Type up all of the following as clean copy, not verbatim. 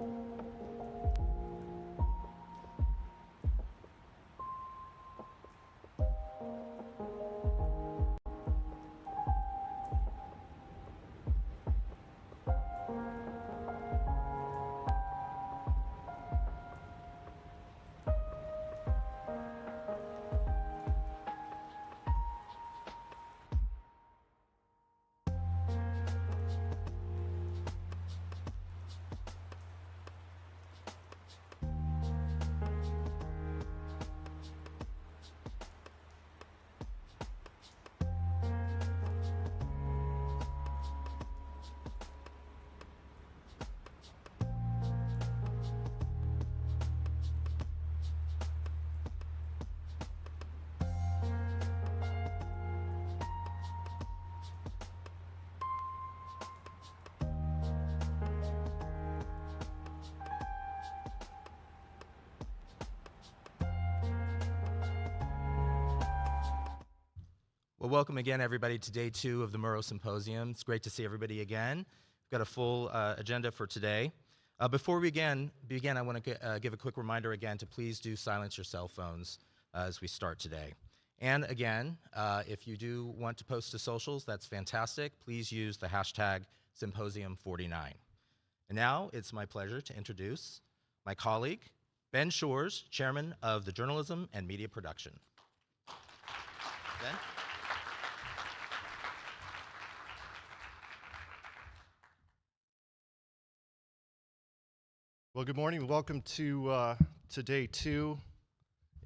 Well, welcome again, everybody, to day 2 of the Murrow Symposium. It's great to see everybody again. We've got a full agenda for today. Before we begin, I want to give a quick reminder again to please do silence your cell phones as we start today. And again, if you do want to post to socials, that's fantastic. Please use the hashtag Symposium49. And now it's my pleasure to introduce my colleague, Ben Shores, Chairman of the Journalism and Media Production. Ben? Well, good morning. Welcome to day 2,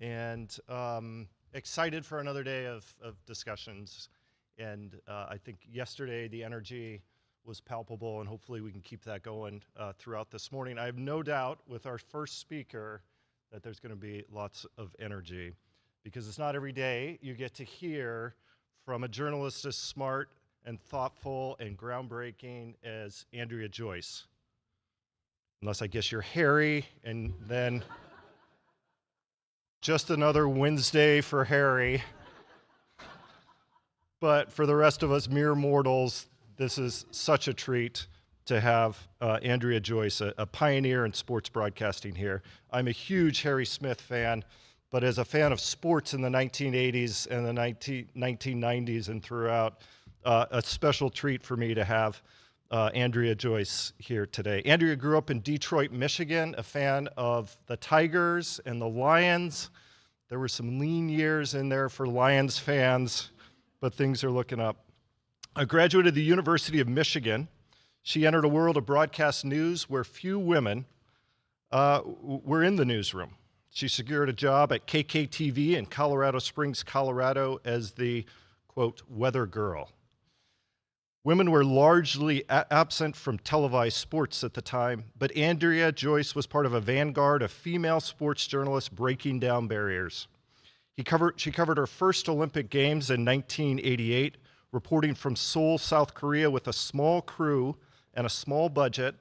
and excited for another day of discussions. And I think yesterday the energy was palpable, and hopefully we can keep that going throughout this morning. I have no doubt with our first speaker that there's going to be lots of energy, because it's not every day you get to hear from a journalist as smart and thoughtful and groundbreaking as Andrea Joyce. Unless I guess you're Harry, and then just another Wednesday for Harry. But for the rest of us mere mortals, this is such a treat to have Andrea Joyce, a pioneer in sports broadcasting here. I'm a huge Harry Smith fan, but as a fan of sports in the 1980s and the 1990s and throughout, a special treat for me to have Andrea Joyce here today. Andrea grew up in Detroit, Michigan, a fan of the Tigers and the Lions. There were some lean years in there for Lions fans, but things are looking up. A graduate of the University of Michigan, she entered a world of broadcast news where few women were in the newsroom. She secured a job at KKTV in Colorado Springs, Colorado as the, quote, weather girl. Women were largely absent from televised sports at the time, but Andrea Joyce was part of a vanguard of female sports journalists breaking down barriers. She covered her first Olympic Games in 1988, reporting from Seoul, South Korea with a small crew and a small budget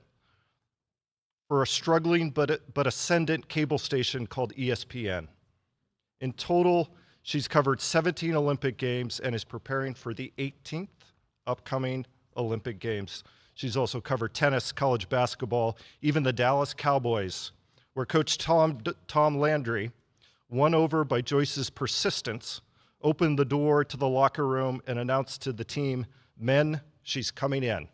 for a struggling but ascendant cable station called ESPN. In total, she's covered 17 Olympic Games and is preparing for the 18th upcoming Olympic Games. She's also covered tennis, college basketball, even the Dallas Cowboys, where Coach Tom Landry, won over by Joyce's persistence, opened the door to the locker room and announced to the team, "Men, she's coming in."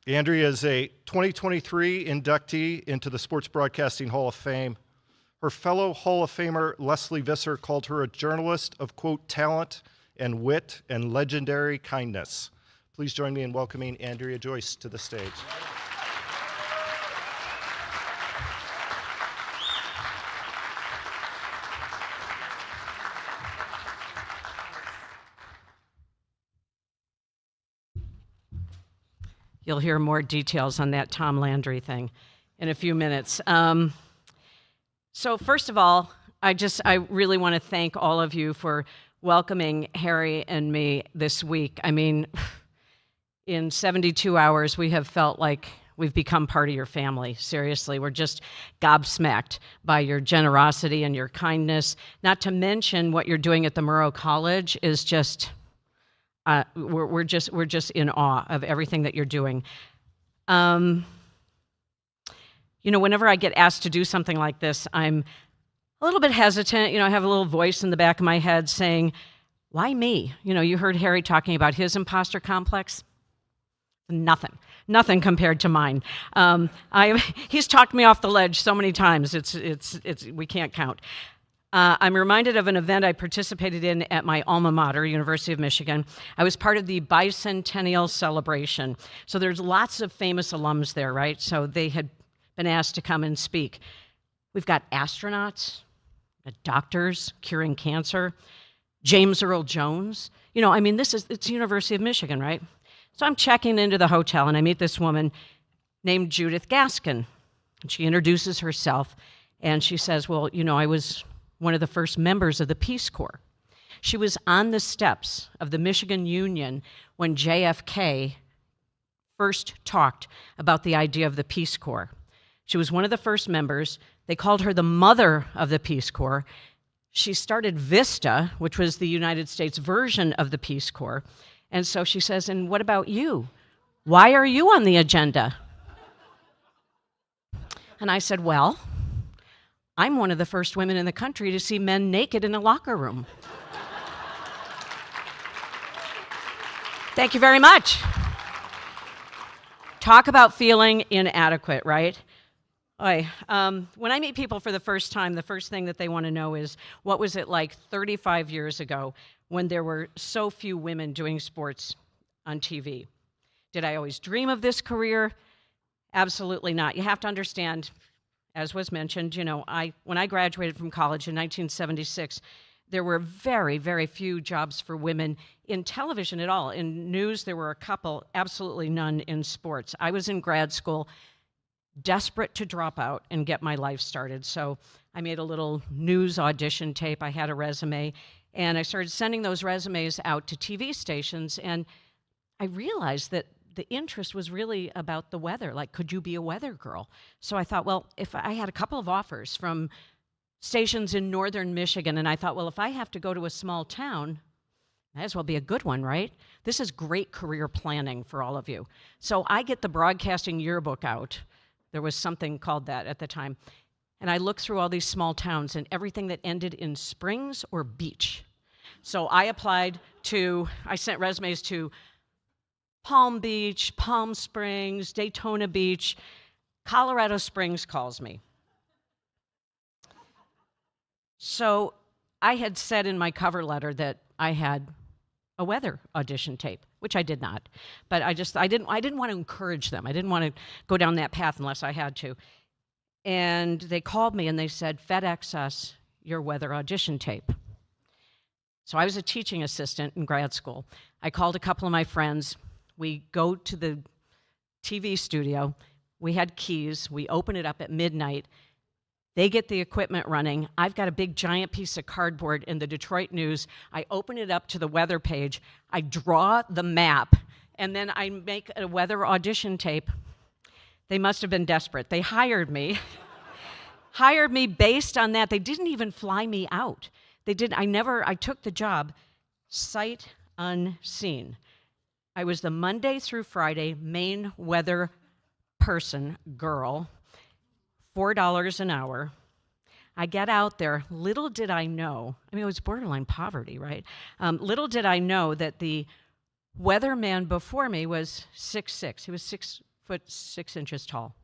Andrea is a 2023 inductee into the Sports Broadcasting Hall of Fame. Her fellow Hall of Famer Leslie Visser called her a journalist of, quote, talent and wit and legendary kindness. Please join me in welcoming Andrea Joyce to the stage. You'll hear more details on that Tom Landry thing in a few minutes. So first of all, I really want to thank all of you for welcoming Harry and me this week. I mean, in 72 hours, we have felt like We've become part of your family. Seriously, we're just gobsmacked by your generosity and your kindness. Not to mention what you're doing at the Murrow College is just, we're just in awe of everything that you're doing. Whenever I get asked to do something like this, I'm a little bit hesitant. I have a little voice in the back of my head saying, why me? You heard Harry talking about his imposter complex. Nothing compared to mine. He's talked me off the ledge so many times, we can't count. I'm reminded of an event I participated in at my alma mater, University of Michigan. I was part of the bicentennial celebration. So there's lots of famous alums there, right? So they had been asked to come and speak. We've got astronauts, doctors curing cancer, James Earl Jones. It's University of Michigan, right? So I'm checking into the hotel, and I meet this woman named Judith Gaskin. And she introduces herself, and she says, well, I was one of the first members of the Peace Corps. She was on the steps of the Michigan Union when JFK first talked about the idea of the Peace Corps. She was one of the first members. They called her the mother of the Peace Corps. She started VISTA, which was the United States version of the Peace Corps. And so she says, and what about you? Why are you on the agenda? And I said, well, I'm one of the first women in the country to see men naked in a locker room. Thank you very much. Talk about feeling inadequate, right? When I meet people for the first time, the first thing that they want to know is, what was it like 35 years ago when there were so few women doing sports on TV? Did I always dream of this career? Absolutely not. You have to understand, as was mentioned, when I graduated from college in 1976, there were very, very few jobs for women in television at all. In news, there were a couple, absolutely none in sports. I was in grad school, desperate to drop out and get my life started. So I made a little news audition tape. I had a resume, and I started sending those resumes out to TV stations, and I realized that the interest was really about the weather. Like, could you be a weather girl? So I thought, well, if I had a couple of offers from stations in northern Michigan, and I thought, well, if I have to go to a small town, might as well be a good one, right? This is great career planning for all of you. So I get the broadcasting yearbook out. There was something called that at the time. And I looked through all these small towns and everything that ended in springs or beach. So I sent resumes to Palm Beach, Palm Springs, Daytona Beach. Colorado Springs calls me. So I had said in my cover letter that I had a weather audition tape, which I did not. But I didn't want to encourage them. I didn't want to go down that path unless I had to. And they called me and they said, FedEx us your weather audition tape. So I was a teaching assistant in grad school. I called a couple of my friends. We go to the TV studio. We had keys. We open it up at midnight. They get the equipment running. I've got a big giant piece of cardboard in the Detroit News. I open it up to the weather page. I draw the map, and then I make a weather audition tape. They must have been desperate. They hired me. Hired me based on that. They didn't even fly me out. I took the job sight unseen. I was the Monday through Friday main weather person, girl, $4 an hour. I get out there. Little did I know, it was borderline poverty, right? Little did I know that the weatherman before me was 6'6". He was 6'6" tall.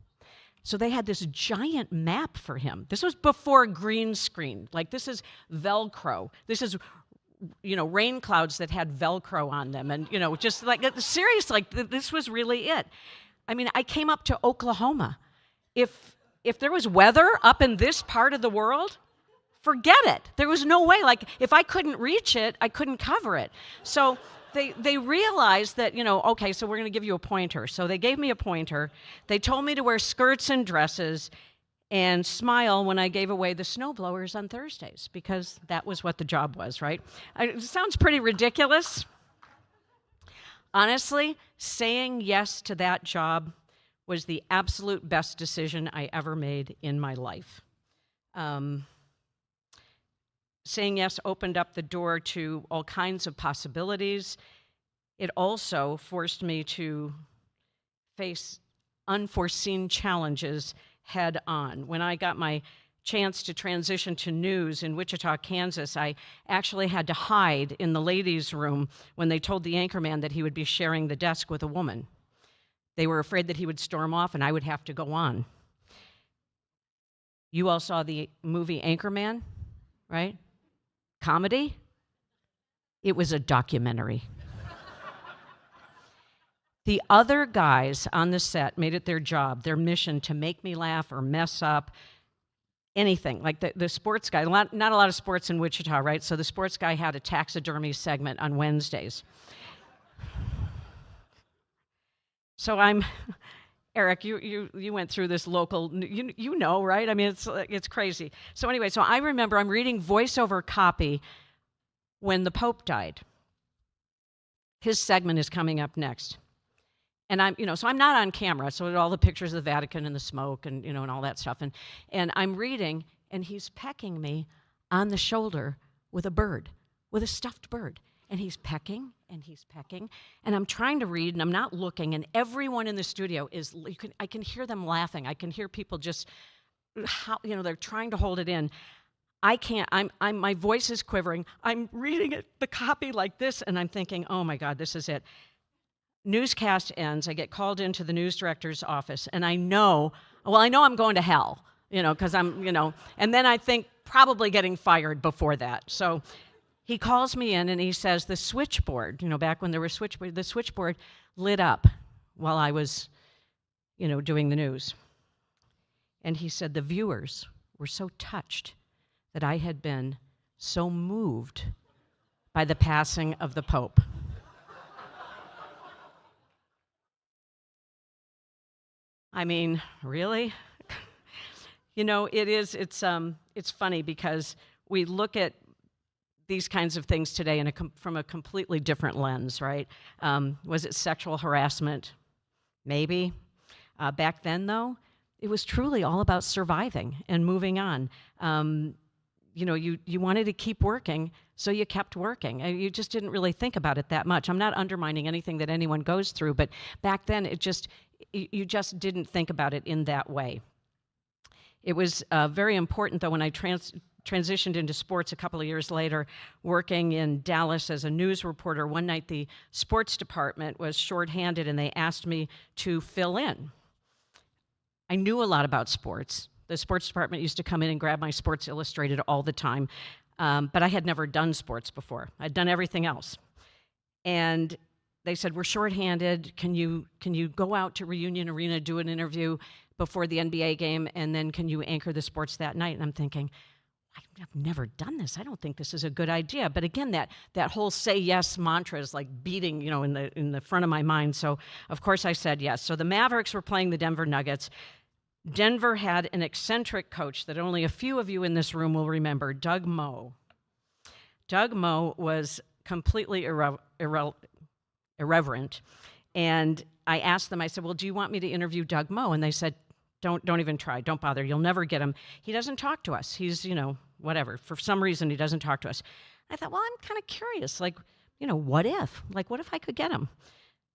So they had this giant map for him. This was before green screen. Like, this is Velcro. This is, rain clouds that had Velcro on them. And, just like, seriously, this was really it. I came up to Oklahoma. If there was weather up in this part of the world, forget it. There was no way. Like, if I couldn't reach it, I couldn't cover it. So they realized that, okay, so we're going to give you a pointer. So they gave me a pointer. They told me to wear skirts and dresses and smile when I gave away the snowblowers on Thursdays, because that was what the job was, right? It sounds pretty ridiculous. Honestly, saying yes to that job was the absolute best decision I ever made in my life. Saying yes opened up the door to all kinds of possibilities. It also forced me to face unforeseen challenges head on. When I got my chance to transition to news in Wichita, Kansas, I actually had to hide in the ladies' room when they told the anchorman that he would be sharing the desk with a woman. They were afraid that he would storm off and I would have to go on. You all saw the movie Anchorman, right? Comedy? It was a documentary. The other guys on the set made it their job, their mission, to make me laugh or mess up, anything. Like the sports guy, not a lot of sports in Wichita, right? So the sports guy had a taxidermy segment on Wednesdays. So Eric, you went through this local, you know, right? I mean, it's crazy. So anyway, so I remember I'm reading voiceover copy when the Pope died. His segment is coming up next. And so I'm not on camera, so all the pictures of the Vatican and the smoke and, and all that stuff. And I'm reading, and he's pecking me on the shoulder with a bird, with a stuffed bird. And he's pecking, and he's pecking. And I'm trying to read, and I'm not looking, and everyone in the studio I can hear them laughing. I can hear people just, they're trying to hold it in. I can't, my voice is quivering. I'm reading the copy like this, and I'm thinking, oh my God, this is it. Newscast ends, I get called into the news director's office, and I know I'm going to hell, because and then I think probably getting fired before that. So he calls me in and he says the switchboard, back when there were switchboard, the switchboard lit up while I was, doing the news. And he said the viewers were so touched that I had been so moved by the passing of the Pope. I mean, really? It's funny because we look at these kinds of things today from a completely different lens, right? Was it sexual harassment? Maybe. Back then, though, it was truly all about surviving and moving on. You wanted to keep working, so you kept working. You just didn't really think about it that much. I'm not undermining anything that anyone goes through, but back then, you just didn't think about it in that way. It was very important, though, when I transitioned into sports a couple of years later, working in Dallas as a news reporter. One night, the sports department was shorthanded, and they asked me to fill in. I knew a lot about sports. The sports department used to come in and grab my Sports Illustrated all the time, but I had never done sports before. I'd done everything else. And they said, we're shorthanded. Can you go out to Reunion Arena, do an interview before the NBA game, and then can you anchor the sports that night? And I'm thinking, I've never done this. I don't think this is a good idea. But again, that whole say yes mantra is like beating, in the front of my mind. So of course I said yes. So the Mavericks were playing the Denver Nuggets. Denver had an eccentric coach that only a few of you in this room will remember, Doug Moe. Doug Moe was completely irreverent. And I asked them, I said, well, do you want me to interview Doug Moe? And they said, don't even try. Don't bother. You'll never get him. He doesn't talk to us. He's, whatever. For some reason, he doesn't talk to us. I thought, well, I'm kind of curious. Like, what if? Like, what if I could get him?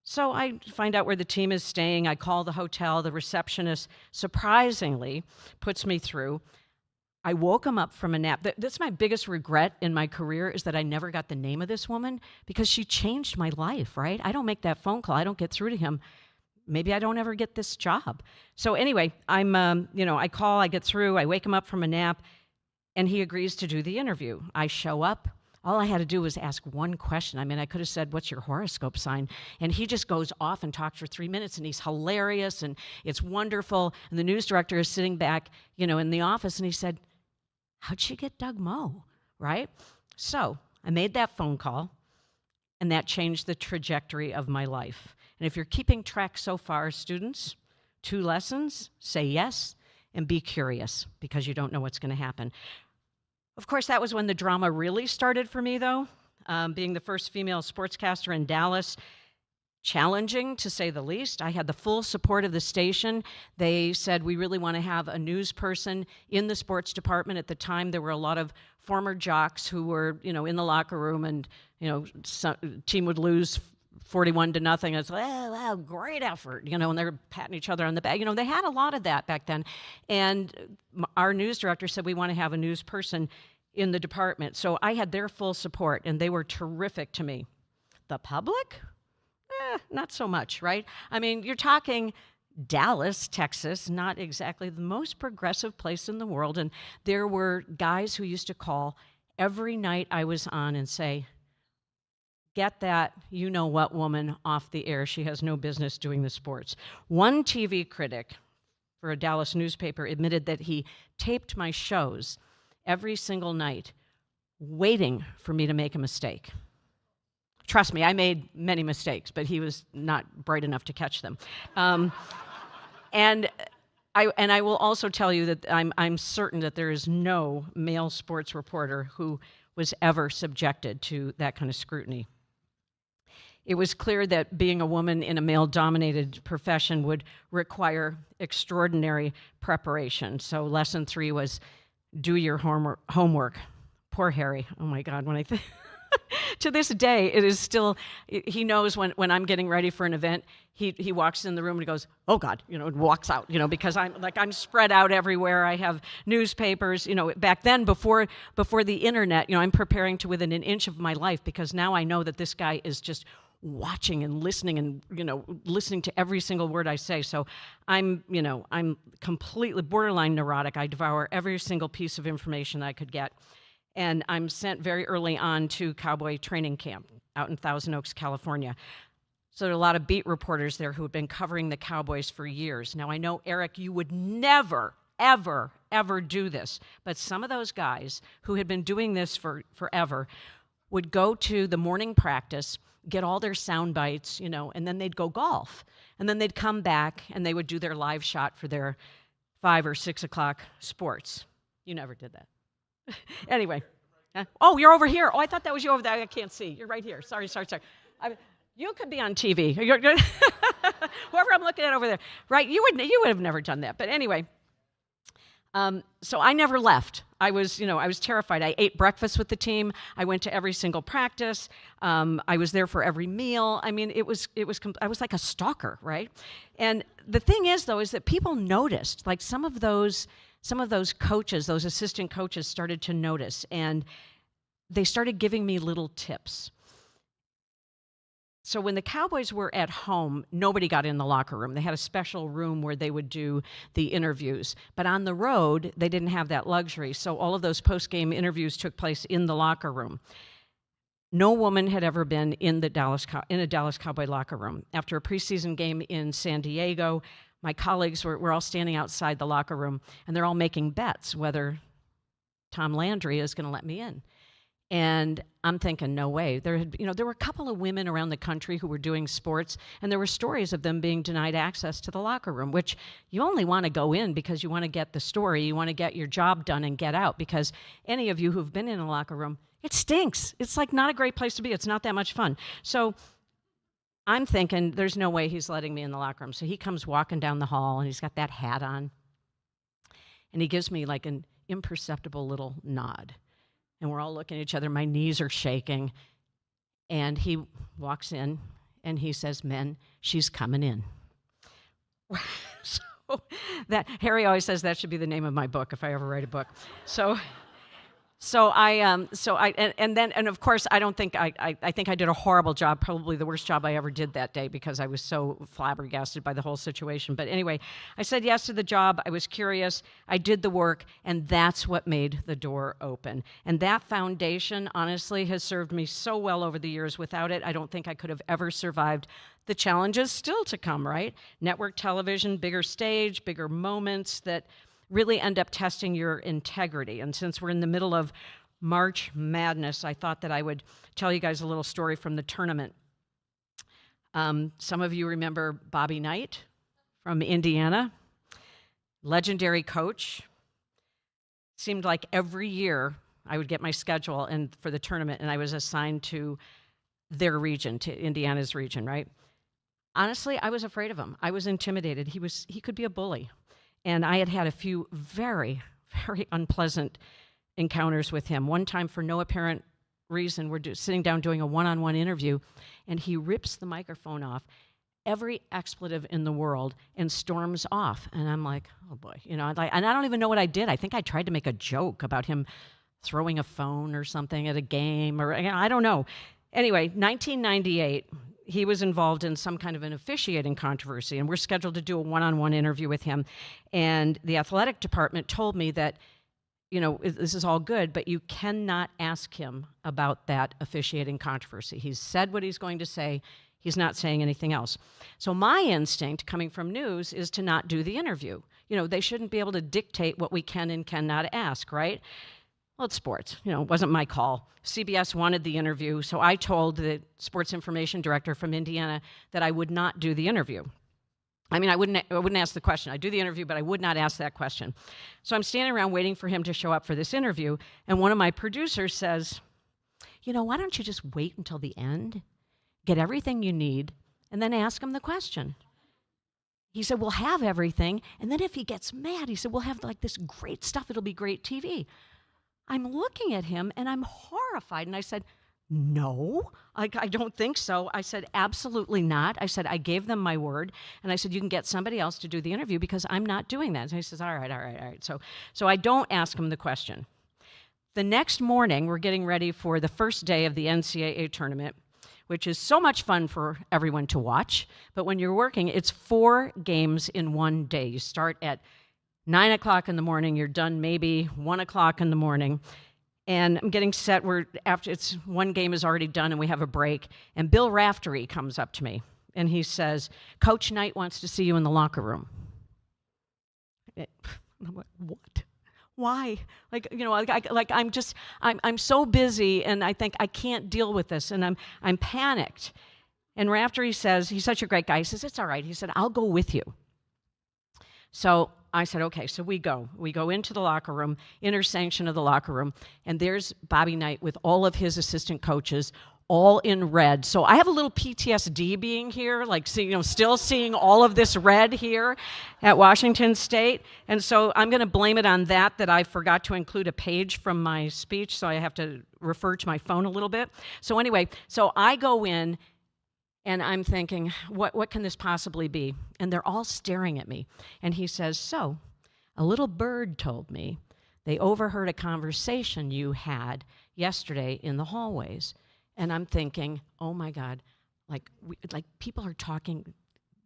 So I find out where the team is staying. I call the hotel. The receptionist, surprisingly, puts me through. I woke him up from a nap. That's my biggest regret in my career, is that I never got the name of this woman, because she changed my life, right? I don't make that phone call. I don't get through to him. Maybe I don't ever get this job. So anyway, I call, I get through, I wake him up from a nap, and he agrees to do the interview. I show up. All I had to do was ask one question. I mean, I could have said, what's your horoscope sign? And he just goes off and talks for 3 minutes, and he's hilarious, and it's wonderful. And the news director is sitting back, in the office, and he said, how'd she get Doug Moe, right? So I made that phone call, and that changed the trajectory of my life. And if you're keeping track so far, students, 2 lessons: say yes and be curious, because you don't know what's going to happen. Of course, that was when the drama really started for me, though. Being the first female sportscaster in Dallas, challenging, to say the least. I had the full support of the station. They said, we really want to have a news person in the sports department. At the time, there were a lot of former jocks who were, in the locker room, and, team would lose 41-0. It's like, oh, wow, great effort, and they're patting each other on the back. They had a lot of that back then. And our news director said, we want to have a news person in the department. So I had their full support, and they were terrific to me. The public? Not so much, right? I mean, you're talking Dallas, Texas, not exactly the most progressive place in the world. And there were guys who used to call every night I was on and say, get that you-know-what woman off the air. She has no business doing the sports. One TV critic for a Dallas newspaper admitted that he taped my shows every single night, waiting for me to make a mistake. Trust me, I made many mistakes, but he was not bright enough to catch them. And I will also tell you that I'm certain that there is no male sports reporter who was ever subjected to that kind of scrutiny. It was clear that being a woman in a male-dominated profession would require extraordinary preparation. So lesson 3 was do your homework. Poor Harry. Oh my God, when I think... To this day, it is still, he knows when I'm getting ready for an event, he walks in the room and he goes, oh God, and walks out, because I'm spread out everywhere. I have newspapers, back then before the internet, I'm preparing to within an inch of my life, because now I know that this guy is just watching and listening and, listening to every single word I say. So I'm completely borderline neurotic. I devour every single piece of information that I could get. And I'm sent very early on to cowboy training camp out in Thousand Oaks, California. So there are a lot of beat reporters there who have been covering the Cowboys for years. Now, I know, Eric, you would never, ever, ever do this. But some of those guys who had been doing this for forever would go to the morning practice, get all their sound bites, and then they'd go golf. And then they'd come back and they would do their live shot for their 5 or 6 o'clock sports. You never did that. Anyway. Oh, you're over here. Oh, I thought that was you over there. I can't see. You're right here. Sorry. You could be on TV. Whoever I'm looking at over there. Right? You would have never done that. But anyway. So I never left. I was terrified. I ate breakfast with the team. I went to every single practice. I was there for every meal. I mean, I was like a stalker, right? And the thing is, though, is that people noticed, like some of those coaches, those assistant coaches started to notice, and they started giving me little tips. So when the Cowboys were at home, nobody got in the locker room. They had a special room where they would do the interviews. But on the road, they didn't have that luxury. So all of those post-game interviews took place in the locker room. No woman had ever been in a Dallas Cowboy locker room. After a preseason game in San Diego, my colleagues were all standing outside the locker room, and they're all making bets whether Tom Landry is going to let me in. And I'm thinking, no way. There were a couple of women around the country who were doing sports, and there were stories of them being denied access to the locker room, which you only want to go in because you want to get the story, you want to get your job done and get out, because any of you who've been in a locker room, it stinks. It's like not a great place to be. It's not that much fun. So I'm thinking, there's no way he's letting me in the locker room. So he comes walking down the hall, and he's got that hat on, and he gives me like an imperceptible little nod. And we're all looking at each other. My knees are shaking. And he walks in, and he says, "Men, she's coming in." So that Harry always says that should be the name of my book if I ever write a book. And of course, I think I did a horrible job, probably the worst job I ever did that day, because I was so flabbergasted by the whole situation. But anyway, I said yes to the job. I was curious. I did the work, and that's what made the door open. And that foundation, honestly, has served me so well over the years. Without it, I don't think I could have ever survived the challenges still to come, right? Network television, bigger stage, bigger moments that really end up testing your integrity. And since we're in the middle of March Madness, I thought that I would tell you guys a little story from the tournament. Some of you remember Bobby Knight from Indiana, legendary coach. Seemed like every year I would get my schedule for the tournament, and I was assigned to their region, to Indiana's region, right? Honestly, I was afraid of him. I was intimidated. He could be a bully. And I had a few very, very unpleasant encounters with him. One time, for no apparent reason, we're sitting down doing a one-on-one interview, and he rips the microphone off, every expletive in the world, and storms off. And I'm like, oh boy, and I don't even know what I did. I think I tried to make a joke about him throwing a phone or something at a game, or I don't know. Anyway, 1998, he was involved in some kind of an officiating controversy, and we're scheduled to do a one-on-one interview with him. And the athletic department told me that, this is all good, but you cannot ask him about that officiating controversy. He's said what he's going to say. He's not saying anything else. So my instinct, coming from news, is to not do the interview. They shouldn't be able to dictate what we can and cannot ask, right? Well, it's sports. It wasn't my call. CBS wanted the interview, so I told the sports information director from Indiana that I would not do the interview. I wouldn't ask the question. I'd do the interview, but I would not ask that question. So I'm standing around waiting for him to show up for this interview, and one of my producers says, why don't you just wait until the end, get everything you need, and then ask him the question? He said, we'll have everything, and then if he gets mad, he said, we'll have this great stuff. It'll be great TV. I'm looking at him, and I'm horrified, and I said, no, I don't think so. I said, absolutely not. I said, I gave them my word, and I said, you can get somebody else to do the interview because I'm not doing that. And he says, all right. So I don't ask him the question. The next morning, we're getting ready for the first day of the NCAA tournament, which is so much fun for everyone to watch. But when you're working, it's 4 games in one day. You start at 9 o'clock in the morning, you're done maybe 1 o'clock in the morning. And I'm getting set. One game is already done, and we have a break. And Bill Raftery comes up to me, and he says, Coach Knight wants to see you in the locker room. I'm like, what? Why? I'm so busy, and I think I can't deal with this, and I'm panicked. And Raftery says, he's such a great guy. He says, it's all right. He said, I'll go with you. So I said, okay, so we go into the locker room, inner sanction of the locker room, and there's Bobby Knight with all of his assistant coaches, all in red. So I have a little PTSD being here, still seeing all of this red here at Washington State. And so I'm going to blame it on that I forgot to include a page from my speech, so I have to refer to my phone a little bit. So anyway, so I go in, and I'm thinking, what can this possibly be? And they're all staring at me. And he says, so a little bird told me they overheard a conversation you had yesterday in the hallways. And I'm thinking, oh my God, people are talking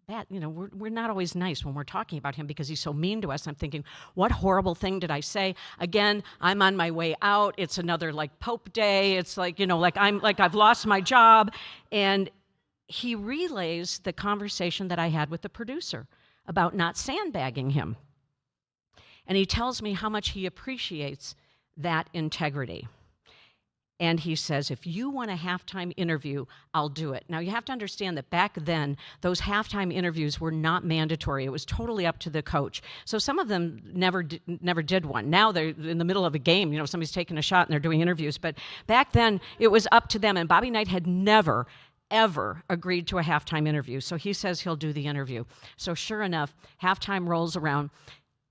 bad. We're not always nice when we're talking about him because he's so mean to us. I'm thinking, what horrible thing did I say? Again, I'm on my way out. It's another Pope Day. It's I've lost my job. And he relays the conversation that I had with the producer about not sandbagging him. And he tells me how much he appreciates that integrity. And he says, if you want a halftime interview, I'll do it. Now, you have to understand that back then, those halftime interviews were not mandatory. It was totally up to the coach. So some of them never did one. Now they're in the middle of a game. Somebody's taking a shot and they're doing interviews. But back then, it was up to them. And Bobby Knight had never, ever agreed to a halftime interview. So he says he'll do the interview. So sure enough, halftime rolls around.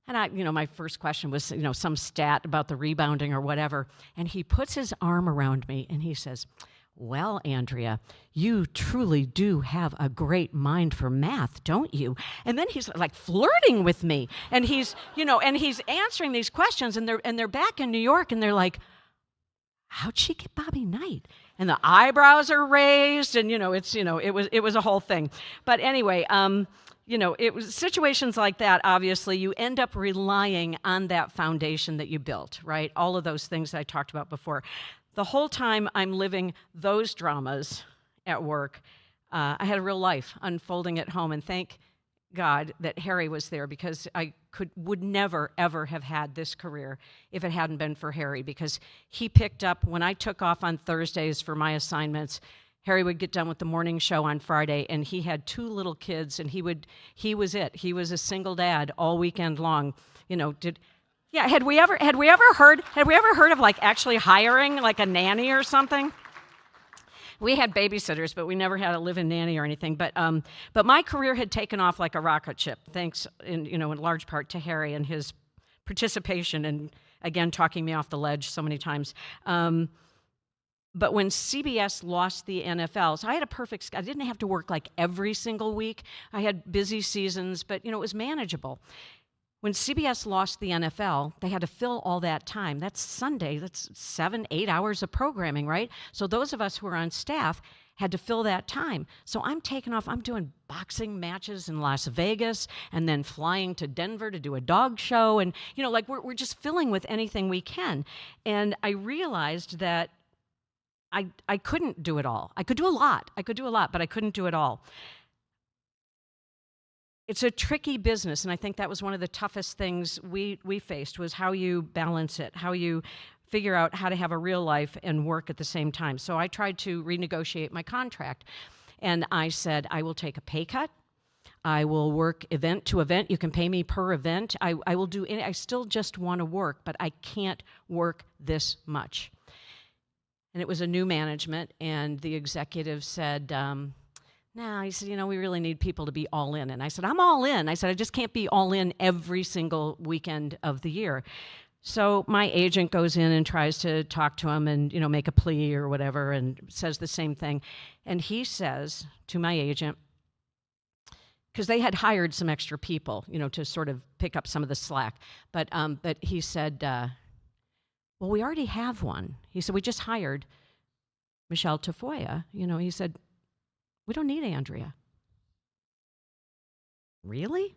And my first question was, some stat about the rebounding or whatever. And he puts his arm around me and he says, well, Andrea, you truly do have a great mind for math, don't you? And then he's flirting with me. And he's answering these questions, and they're back in New York, and they're like, how'd she get Bobby Knight? And the eyebrows are raised, and it was a whole thing. But anyway, it was situations like that. Obviously, you end up relying on that foundation that you built, right? All of those things that I talked about before. The whole time I'm living those dramas at work, I had a real life unfolding at home, and thank God that Harry was there, because I would never, ever have had this career if it hadn't been for Harry, because he picked up when I took off on Thursdays for my assignments. Harry would get done with the morning show on Friday, and he had 2 little kids, and he was it. He was a single dad all weekend long. Had we ever heard of actually hiring a nanny or something? We had babysitters, but we never had a live-in nanny or anything. But my career had taken off like a rocket ship, thanks in large part to Harry and his participation and, again, talking me off the ledge so many times. But when CBS lost the NFL, so I had a perfect schedule. I didn't have to work like every single week. I had busy seasons, but it was manageable. When CBS lost the NFL, they had to fill all that time. That's Sunday. That's 7-8 hours of programming, right? So those of us who were on staff had to fill that time. So I'm taking off. I'm doing boxing matches in Las Vegas and then flying to Denver to do a dog show. And, we're just filling with anything we can. And I realized that I couldn't do it all. I could do a lot, but I couldn't do it all. It's a tricky business, and I think that was one of the toughest things we faced, was how you balance it, how you figure out how to have a real life and work at the same time. So I tried to renegotiate my contract, and I said, I will take a pay cut. I will work event to event. You can pay me per event. I will do any, I still just want to work, but I can't work this much. And it was a new management, and the executive said, no, he said, we really need people to be all in. And I said, I'm all in. I said, I just can't be all in every single weekend of the year. So my agent goes in and tries to talk to him and, make a plea or whatever, and says the same thing. And he says to my agent, because they had hired some extra people, to sort of pick up some of the slack. But he said, well, we already have one. He said, we just hired Michelle Tafoya. He said, we don't need Andrea. Really?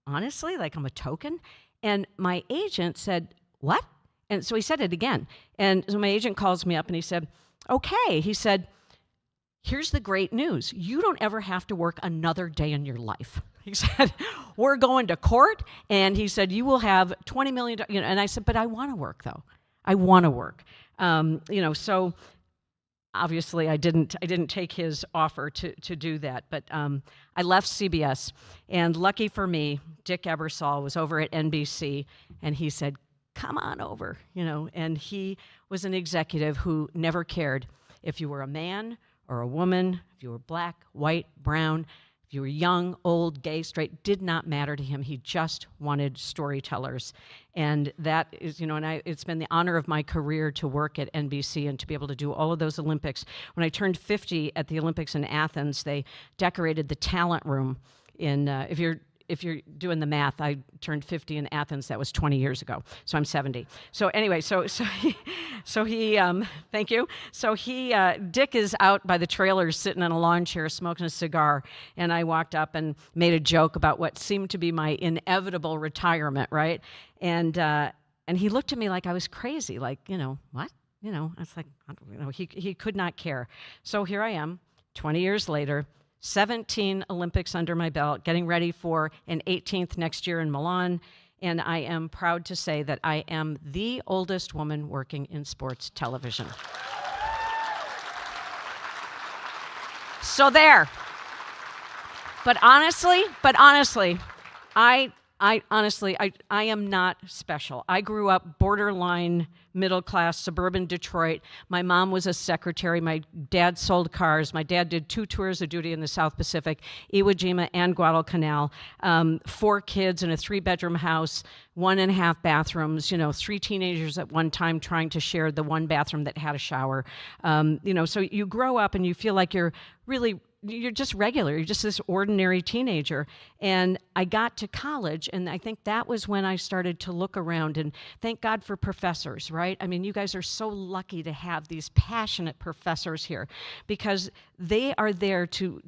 Honestly? I'm a token? And my agent said, what? And so he said it again. And so my agent calls me up and he said, okay. He said, here's the great news. You don't ever have to work another day in your life. He said, we're going to court. And he said, you will have $20 million. And I said, but I want to work, though. I want to work. So obviously, I didn't take his offer to do that, but I left CBS, and lucky for me, Dick Ebersol was over at NBC, and he said, come on over, and he was an executive who never cared if you were a man or a woman, if you were black, white, brown, if you were young, old, gay, straight, did not matter to him. He just wanted storytellers. And that is, it's been the honor of my career to work at NBC and to be able to do all of those Olympics. When I turned 50 at the Olympics in Athens, they decorated the talent room in, if you're doing the math, I turned 50 in Athens. That was 20 years ago. So I'm 70. So anyway, so he thank you. So Dick is out by the trailers sitting in a lawn chair smoking a cigar. And I walked up and made a joke about what seemed to be my inevitable retirement, right? And he looked at me like I was crazy, like, what? I was like, he could not care. So here I am, 20 years later, 17 Olympics under my belt, getting ready for an 18th next year in Milan, and I am proud to say that I am the oldest woman working in sports television. So there. But honestly, I am not special. I grew up borderline middle-class suburban Detroit. My mom was a secretary. My dad sold cars. My dad did 2 tours of duty in the South Pacific, Iwo Jima and Guadalcanal. 4 kids in a 3-bedroom house, 1.5 bathrooms, 3 teenagers at one time trying to share the one bathroom that had a shower. So you grow up and you feel like you're just regular. You're just this ordinary teenager. And I got to college, and I think that was when I started to look around, and thank God for professors, right? I mean, you guys are so lucky to have these passionate professors here, because they are there to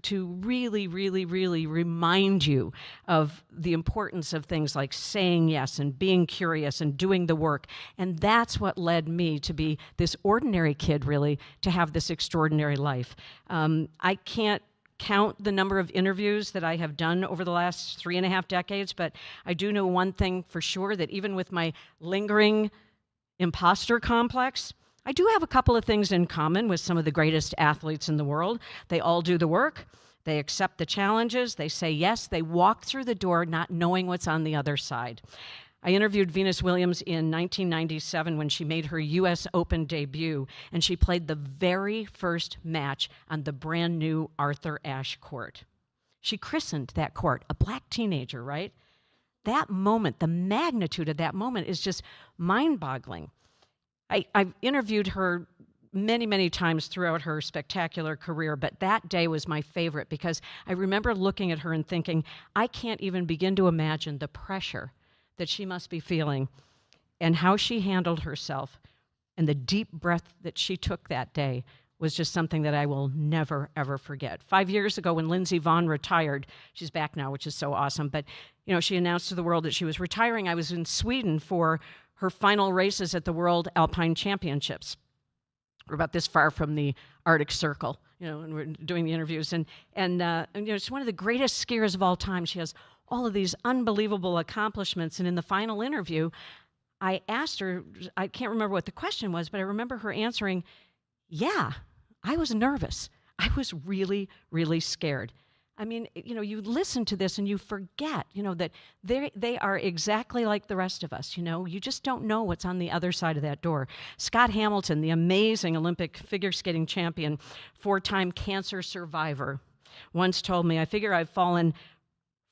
really, really, really remind you of the importance of things like saying yes and being curious and doing the work. And that's what led me to be this ordinary kid, really, to have this extraordinary life. I can't count the number of interviews that I have done over the last 3.5 decades, but I do know one thing for sure, that even with my lingering imposter complex, I do have a couple of things in common with some of the greatest athletes in the world. They all do the work. They accept the challenges. They say yes. They walk through the door not knowing what's on the other side. I interviewed Venus Williams in 1997 when she made her US Open debut, and she played the very first match on the brand new Arthur Ashe court. She christened that court, a black teenager, right? That moment, the magnitude of that moment is just mind-boggling. I've interviewed her many, many times throughout her spectacular career, but that day was my favorite because I remember looking at her and thinking, I can't even begin to imagine the pressure that she must be feeling and how she handled herself, and the deep breath that she took that day was just something that I will never, ever forget. 5 years ago when Lindsey Vonn retired, she's back now, which is so awesome, but she announced to the world that she was retiring. I was in Sweden for her final races at the World Alpine Championships. We're about this far from the Arctic Circle, and we're doing the interviews. And she's one of the greatest skiers of all time. She has all of these unbelievable accomplishments. And in the final interview, I asked her, I can't remember what the question was, but I remember her answering, yeah, I was nervous. I was really, really scared. I mean, you listen to this and you forget, that they are exactly like the rest of us, You just don't know what's on the other side of that door. Scott Hamilton, the amazing Olympic figure skating champion, 4-time cancer survivor, once told me, I figure I've fallen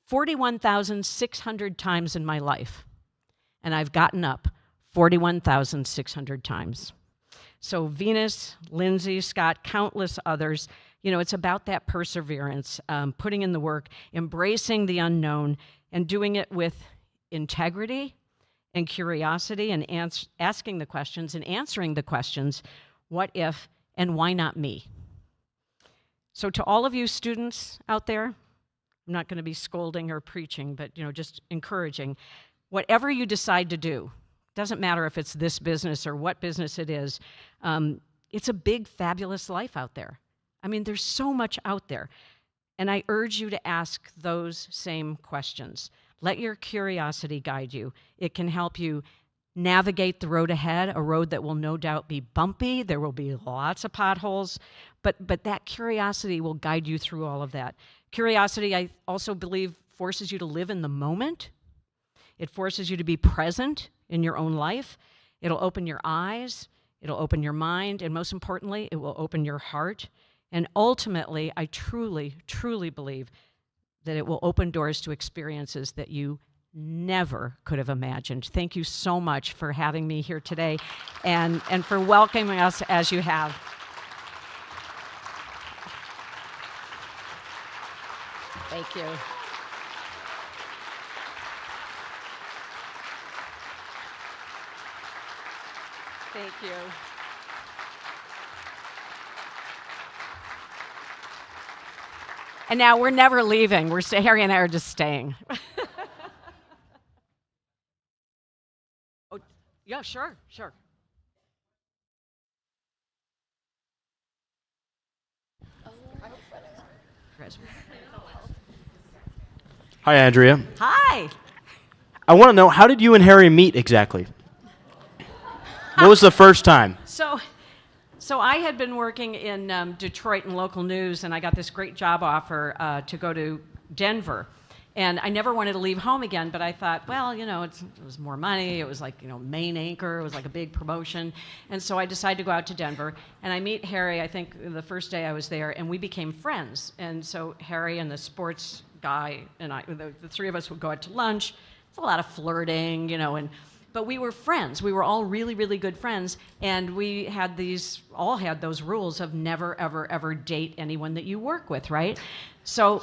41,600 times in my life, and I've gotten up 41,600 times. So Venus, Lindsey, Scott, countless others, it's about that perseverance, putting in the work, embracing the unknown, and doing it with integrity and curiosity, and asking the questions and answering the questions, what if and why not me? So to all of you students out there, I'm not going to be scolding or preaching, but just encouraging. Whatever you decide to do, doesn't matter if it's this business or what business it is, it's a big, fabulous life out there. I mean, there's so much out there. And I urge you to ask those same questions. Let your curiosity guide you. It can help you navigate the road ahead, a road that will no doubt be bumpy. There will be lots of potholes, but that curiosity will guide you through all of that. Curiosity, I also believe, forces you to live in the moment. It forces you to be present in your own life. It'll open your eyes, it'll open your mind, and most importantly, it will open your heart. And ultimately, I truly, truly believe that it will open doors to experiences that you never could have imagined. Thank you so much for having me here today and for welcoming us as you have. Thank you. Thank you. And now we're never leaving. Harry and I are just staying. Oh, yeah, sure. Hi, Andrea. Hi. I want to know, how did you and Harry meet exactly? What was the first time? So I had been working in Detroit in local news, and I got this great job offer to go to Denver. And I never wanted to leave home again, but I thought, well, it was more money. It was like, main anchor. It was like a big promotion. And so I decided to go out to Denver. And I meet Harry, I think, the first day I was there, and we became friends. And so Harry and the sports guy and I, the three of us would go out to lunch. It's a lot of flirting, but we were friends. We were all really, really good friends, and we had those rules of never, ever, ever date anyone that you work with, right? So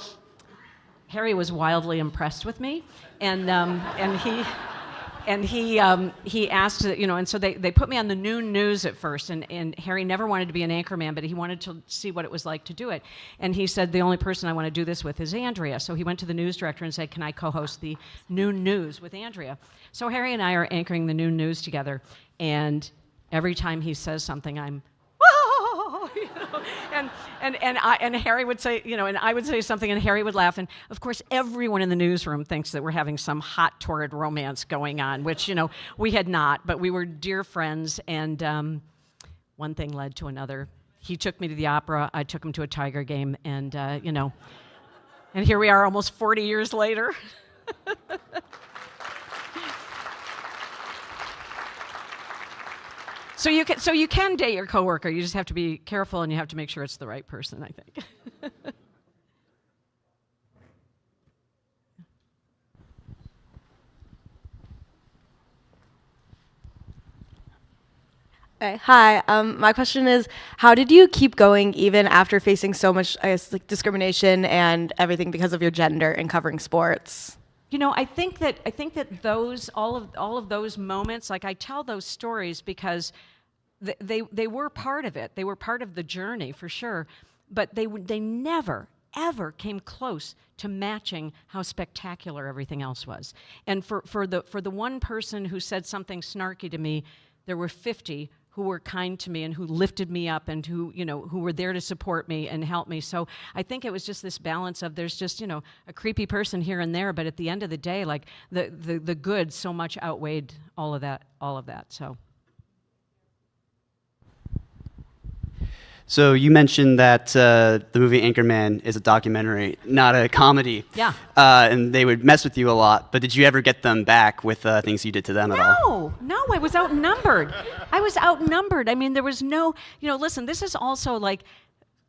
Harry was wildly impressed with me, and he asked, and so they put me on the noon news at first, and Harry never wanted to be an anchorman, but he wanted to see what it was like to do it. And he said, the only person I want to do this with is Andrea. So he went to the news director and said, can I co-host the noon news with Andrea? So Harry and I are anchoring the noon news together, and every time he says something, I'm, whoa, and Harry would say, and I would say something, and Harry would laugh, and of course everyone in the newsroom thinks that we're having some hot, torrid romance going on, which we had not, but we were dear friends, and one thing led to another. He took me to the opera, I took him to a Tiger game, and and here we are almost 40 years later. So you can date your coworker. You just have to be careful, and you have to make sure it's the right person, I think. Hi, my question is, how did you keep going even after facing so much, I guess, like discrimination and everything because of your gender and covering sports? You know, I think that those all of those moments, like I tell those stories because they were part of it. They were part of the journey for sure, but they never ever came close to matching how spectacular everything else was. And for the one person who said something snarky to me, there were 50 who were kind to me and who lifted me up and who were there to support me and help me. So I think it was just this balance of there's just, a creepy person here and there, but at the end of the day, like the good so much outweighed all of that. So. So you mentioned that the movie Anchorman is a documentary, not a comedy. Yeah. And they would mess with you a lot. But did you ever get them back with things you did to them at all? No, I was outnumbered. I mean, there was no, listen, this is also like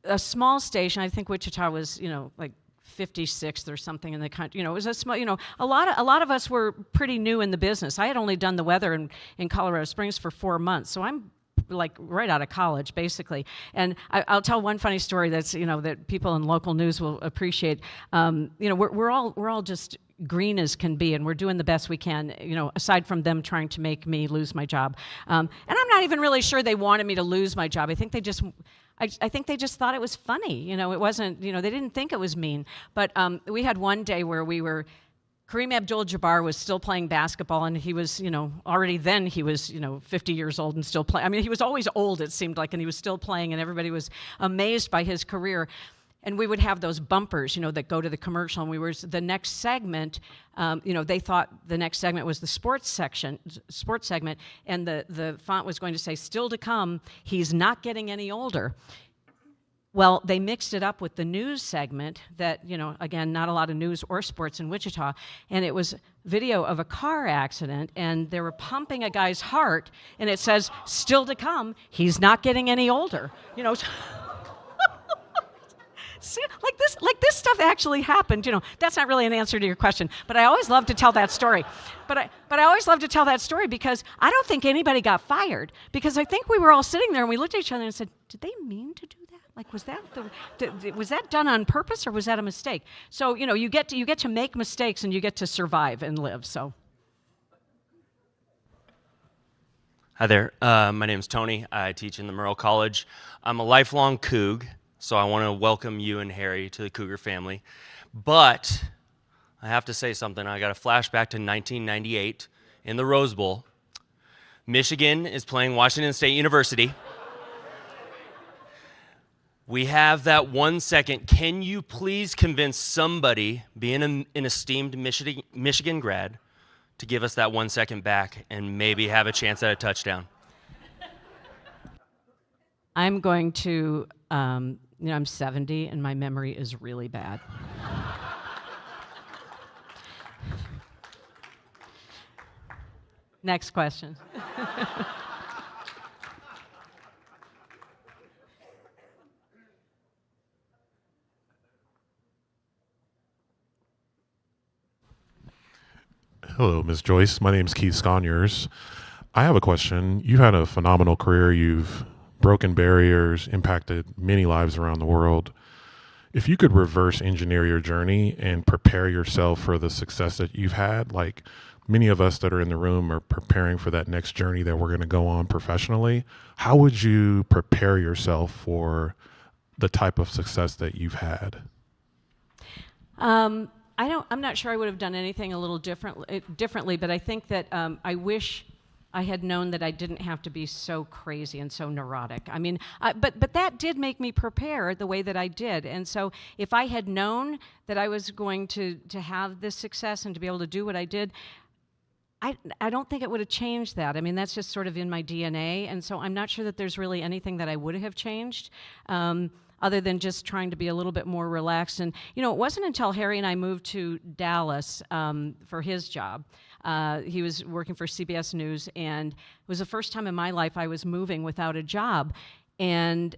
a small station. I think Wichita was, like 56th or something in the country. It was a small, a lot of us were pretty new in the business. I had only done the weather in Colorado Springs for 4 months. So I'm like right out of college, basically. And I'll tell one funny story that's, that people in local news will appreciate. We're all just green as can be, and we're doing the best we can, aside from them trying to make me lose my job. And I'm not even really sure they wanted me to lose my job. I think they just thought it was funny. It wasn't, they didn't think it was mean. But we had one day where Kareem Abdul-Jabbar was still playing basketball, and he was, already then he was, 50 years old and still playing. I mean, he was always old, it seemed like, and he was still playing, and everybody was amazed by his career. And we would have those bumpers, that go to the commercial, and the next segment, they thought the next segment was the sports segment, and the font was going to say, "Still to come, he's not getting any older." Well, they mixed it up with the news segment that, again, not a lot of news or sports in Wichita, and it was video of a car accident, and they were pumping a guy's heart, and it says, "Still to come, he's not getting any older." See, like this stuff actually happened. That's not really an answer to your question, but I always love to tell that story. But I always love to tell that story because I don't think anybody got fired, because I think we were all sitting there and we looked at each other and said, "Did they mean to do that? Like, was that done on purpose, or was that a mistake?" So you get to make mistakes, and you get to survive and live. So. Hi there. My name's Tony. I teach in the Murrow College. I'm a lifelong Coug, so I want to welcome you and Harry to the Cougar family. But I have to say something. I got a flashback to 1998 in the Rose Bowl. Michigan is playing Washington State University. We have that 1 second. Can you please convince somebody, being an esteemed Michigan grad, to give us that 1 second back and maybe have a chance at a touchdown? I'm going to, I'm 70 and my memory is really bad. Next question. Hello, Ms. Joyce. My name is Keith Sconyers. I have a question. You had a phenomenal career. You've broken barriers, impacted many lives around the world. If you could reverse engineer your journey and prepare yourself for the success that you've had, like many of us that are in the room are preparing for that next journey that we're going to go on professionally, how would you prepare yourself for the type of success that you've had? I'm not sure I would have done anything a little differently, but I think that I wish I had known that I didn't have to be so crazy and so neurotic. I mean, but that did make me prepare the way that I did. And so if I had known that I was going to have this success and to be able to do what I did, I don't think it would have changed that. I mean, that's just sort of in my DNA. And so I'm not sure that there's really anything that I would have changed. other than just trying to be a little bit more relaxed. And, you know, it wasn't until Harry and I moved to Dallas for his job. He was working for CBS News, and it was the first time in my life I was moving without a job. And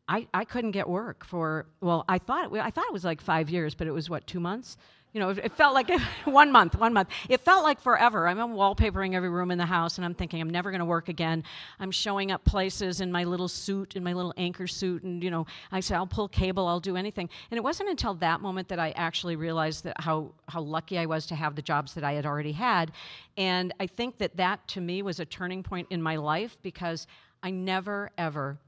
I couldn't get work for, well, I thought it was like 5 years, but it was, what, 2 months? You know, it felt like 1 month. It felt like forever. I'm wallpapering every room in the house, and I'm thinking, I'm never going to work again. I'm showing up places in my little suit, in my little anchor suit, and, you know, I say, I'll pull cable, I'll do anything. And it wasn't until that moment that I actually realized that how lucky I was to have the jobs that I had already had. And I think that to me was a turning point in my life, because I never, ever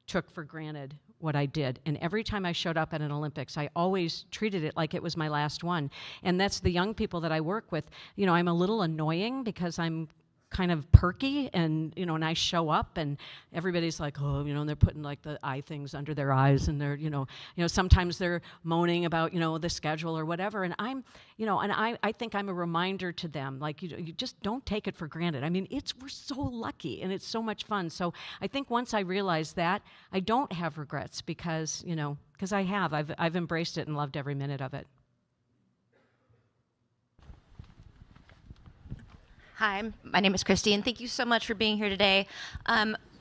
took for granted what I did. And every time I showed up at an Olympics, I always treated it like it was my last one. And that's the young people that I work with. You know, I'm a little annoying because I'm kind of perky, and, you know, and I show up and everybody's like, oh, you know, and they're putting like the eye things under their eyes, and they're, you know, sometimes they're moaning about, you know, the schedule or whatever. And I'm, you know, and I think I'm a reminder to them, like, you just don't take it for granted. I mean, we're so lucky, and it's so much fun. So I think once I realized that, I don't have regrets, because, you know, because I've embraced it and loved every minute of it. Hi, my name is Christy, and thank you so much for being here today.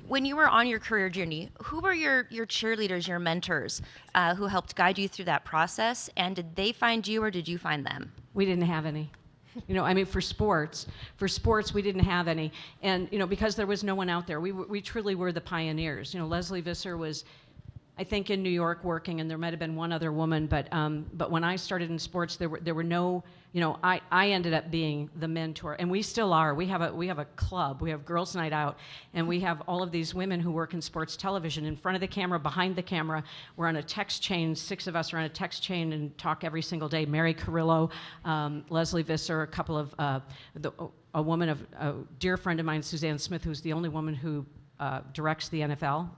When you were on your career journey, who were your cheerleaders, your mentors, who helped guide you through that process? And did they find you, or did you find them? We didn't have any. You know, I mean, for sports, we didn't have any. And, you know, because there was no one out there, we truly were the pioneers. You know, Leslie Visser was, I think, in New York working, and there might have been one other woman, but when I started in sports, there were no, you know, I ended up being the mentor, and we still are. We have a club. We have Girls' Night Out, and we have all of these women who work in sports television, in front of the camera, behind the camera. We're on a text chain. 6 of us are on a text chain and talk every single day. Mary Carrillo, Leslie Visser, a couple of a woman of a dear friend of mine, Suzanne Smith, who's the only woman who directs the NFL,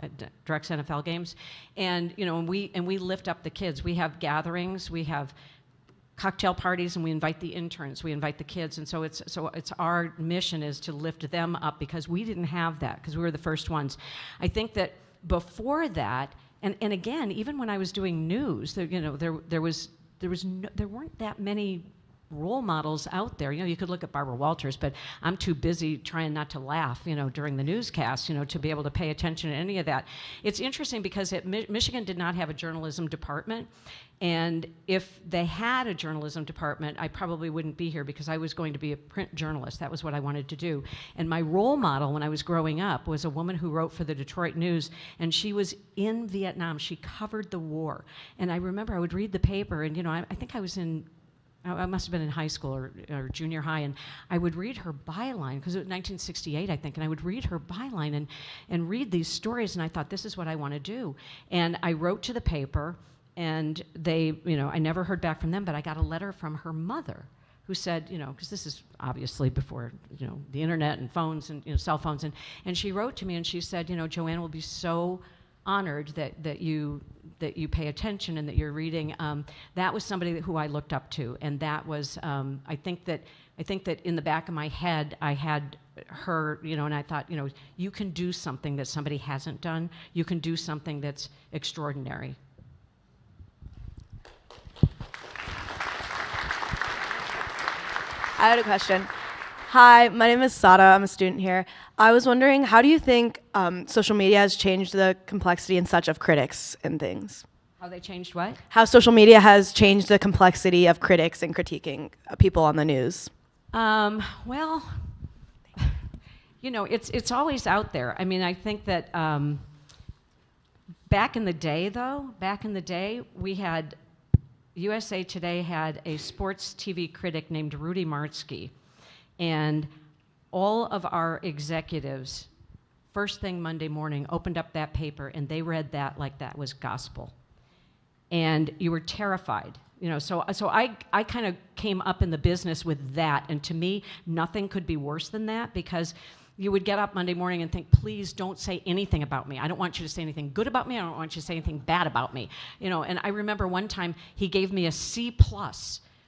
directs NFL games, and, you know, and we lift up the kids. We have gatherings, we have cocktail parties, and we invite the interns, we invite the kids, and so it's our mission is to lift them up, because we didn't have that, because we were the first ones. I think that before that, and again, even when I was doing news, you know, there weren't that many role models out there. You know, you could look at Barbara Walters, but I'm too busy trying not to laugh, you know, during the newscast, you know, to be able to pay attention to any of that. It's interesting because Michigan did not have a journalism department, and if they had a journalism department, I probably wouldn't be here, because I was going to be a print journalist. That was what I wanted to do. And my role model when I was growing up was a woman who wrote for the Detroit News, and she was in Vietnam. She covered the war. And I remember I would read the paper, and, you know, I think I must have been in high school or junior high, and I would read her byline, because it was 1968, I think, and I would read her byline and read these stories, and I thought, this is what I want to do. And I wrote to the paper, and they, you know, I never heard back from them, but I got a letter from her mother, who said, you know, because this is obviously before, you know, the internet and phones and, you know, cell phones, and she wrote to me and she said, you know, Joanne will be so honored that you pay attention and that you're reading. That was somebody who I looked up to, and that was I think that in the back of my head I had her, you know, and I thought, you know, you can do something that somebody hasn't done. You can do something that's extraordinary. I had a question. Hi, my name is Sada. I'm a student here. I was wondering, how do you think social media has changed the complexity and such of critics and things? How they changed what? How social media has changed the complexity of critics and critiquing people on the news? Well, you know, it's always out there. I mean, I think that back in the day, we had, USA Today had a sports TV critic named Rudy Martzke. And all of our executives, first thing Monday morning, opened up that paper, and they read that like that was gospel. And you were terrified. You know, so I kind of came up in the business with that, and to me, nothing could be worse than that, because you would get up Monday morning and think, please don't say anything about me. I don't want you to say anything good about me. I don't want you to say anything bad about me. You know, and I remember one time he gave me a C+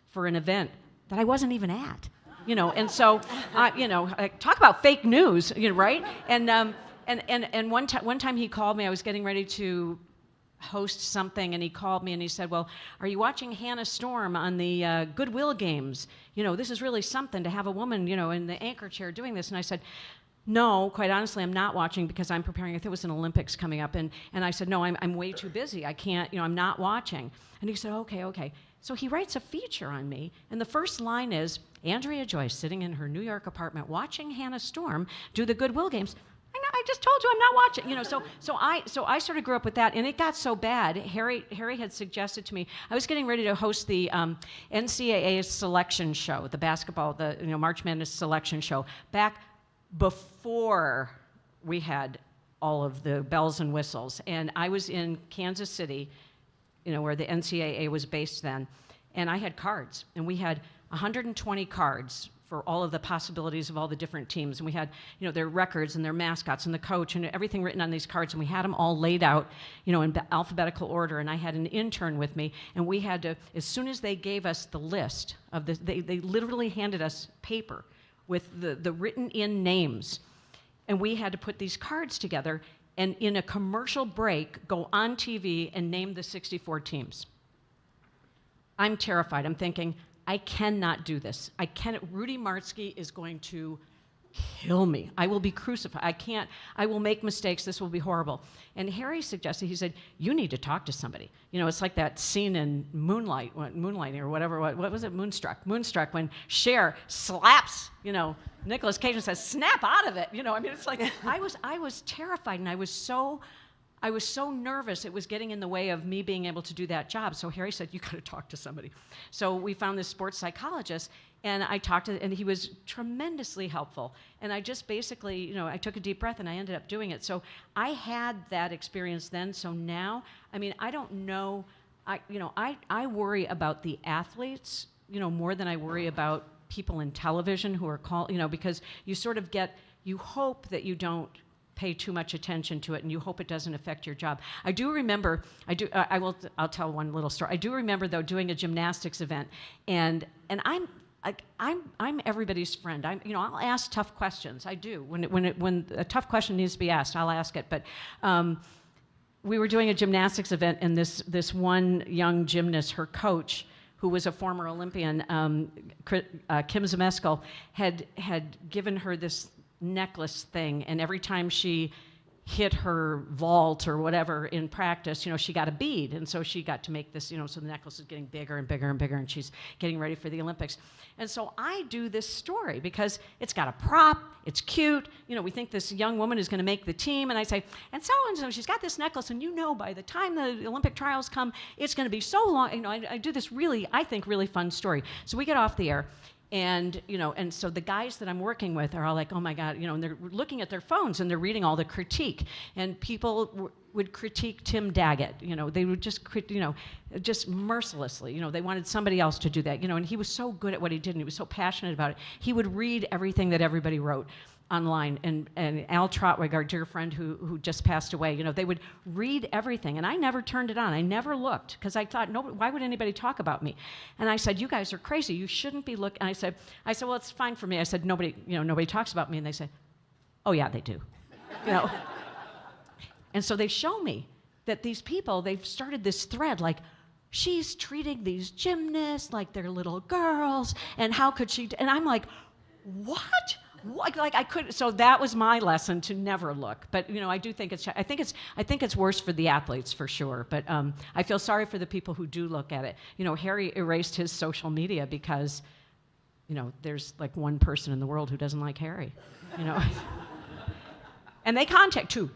for an event that I wasn't even at. You know, and so, you know, talk about fake news, you know, right? And one time he called me. I was getting ready to host something, and he called me and he said, well, are you watching Hannah Storm on the Goodwill games? You know, this is really something to have a woman, you know, in the anchor chair doing this. And I said, no, quite honestly, I'm not watching because I'm preparing. I think it was an Olympics coming up. And I said, no, I'm way too busy. I can't, you know, I'm not watching. And he said, okay. So he writes a feature on me, and the first line is, Andrea Joyce sitting in her New York apartment watching Hannah Storm do the Goodwill games. I just told you I'm not watching. You know, so I sort of grew up with that, and it got so bad. Harry had suggested to me, I was getting ready to host the NCAA selection show, the basketball, the March Madness selection show, back before we had all of the bells and whistles. And I was in Kansas City, you know, where the NCAA was based then, and I had cards, and we had 120 cards for all of the possibilities of all the different teams. And we had, you know, their records and their mascots and the coach and everything written on these cards. And we had them all laid out, you know, in alphabetical order. And I had an intern with me, and we had to, as soon as they gave us the list of the, they literally handed us paper with the written in names. And we had to put these cards together and in a commercial break, go on TV and name the 64 teams. I'm terrified. I'm thinking, I cannot do this. Rudy Martzke is going to kill me. I will be crucified. I will make mistakes. This will be horrible. And Harry suggested, he said, you need to talk to somebody. You know, it's like that scene in Moonlighting or whatever, what was it? Moonstruck, when Cher slaps, you know, Nicolas Cage and says, snap out of it. You know, I mean, it's like, I was terrified, and I was so nervous. It was getting in the way of me being able to do that job. So Harry said, you got to talk to somebody. So we found this sports psychologist, and I talked to, and he was tremendously helpful. And I just basically, you know, I took a deep breath and I ended up doing it. So I had that experience then. So now, I mean, I don't know, I worry about the athletes, you know, more than I worry about people in television who are called, you know, because you sort of you hope that you don't pay too much attention to it, and you hope it doesn't affect your job. I do remember, I'll tell one little story. I do remember though doing a gymnastics event, and I'm everybody's friend. I'll ask tough questions. I do. When a tough question needs to be asked, I'll ask it. But we were doing a gymnastics event, and this one young gymnast, her coach, who was a former Olympian, Kim Zemeskel, had given her this necklace thing, and every time she hit her vault or whatever in practice, you know, she got a bead, and so she got to make this, you know, so the necklace is getting bigger and bigger and bigger, and she's getting ready for the Olympics. And so I do this story because it's got a prop, it's cute, you know, we think this young woman is going to make the team, and I say, and so she's got this necklace, and you know, by the time the Olympic trials come, it's going to be so long. You know, I do this really, I think, really fun story. So we get off the air. And, you know, and so the guys that I'm working with are all like, oh my God, you know, and they're looking at their phones and they're reading all the critique. And people would critique Tim Daggett, you know, they would just, you know, just mercilessly, you know, they wanted somebody else to do that, you know, and he was so good at what he did, and he was so passionate about it. He would read everything that everybody wrote online, and Al Trotwig, our dear friend who just passed away, you know, they would read everything, and I never turned it on. I never looked, because I thought, no, why would anybody talk about me? And I said, you guys are crazy. You shouldn't be looking. I said, well, it's fine for me. I said, nobody talks about me. And they said, oh yeah, they do, you know. And so they show me that these people, they've started this thread, like, she's treating these gymnasts like they're little girls, and how could she? And I'm like, what? Like I could. So that was my lesson, to never look. But you know, I do think I think it's worse for the athletes for sure. But I feel sorry for the people who do look at it. You know, Harry erased his social media because, you know, there's like one person in the world who doesn't like Harry. You know, and they contact too.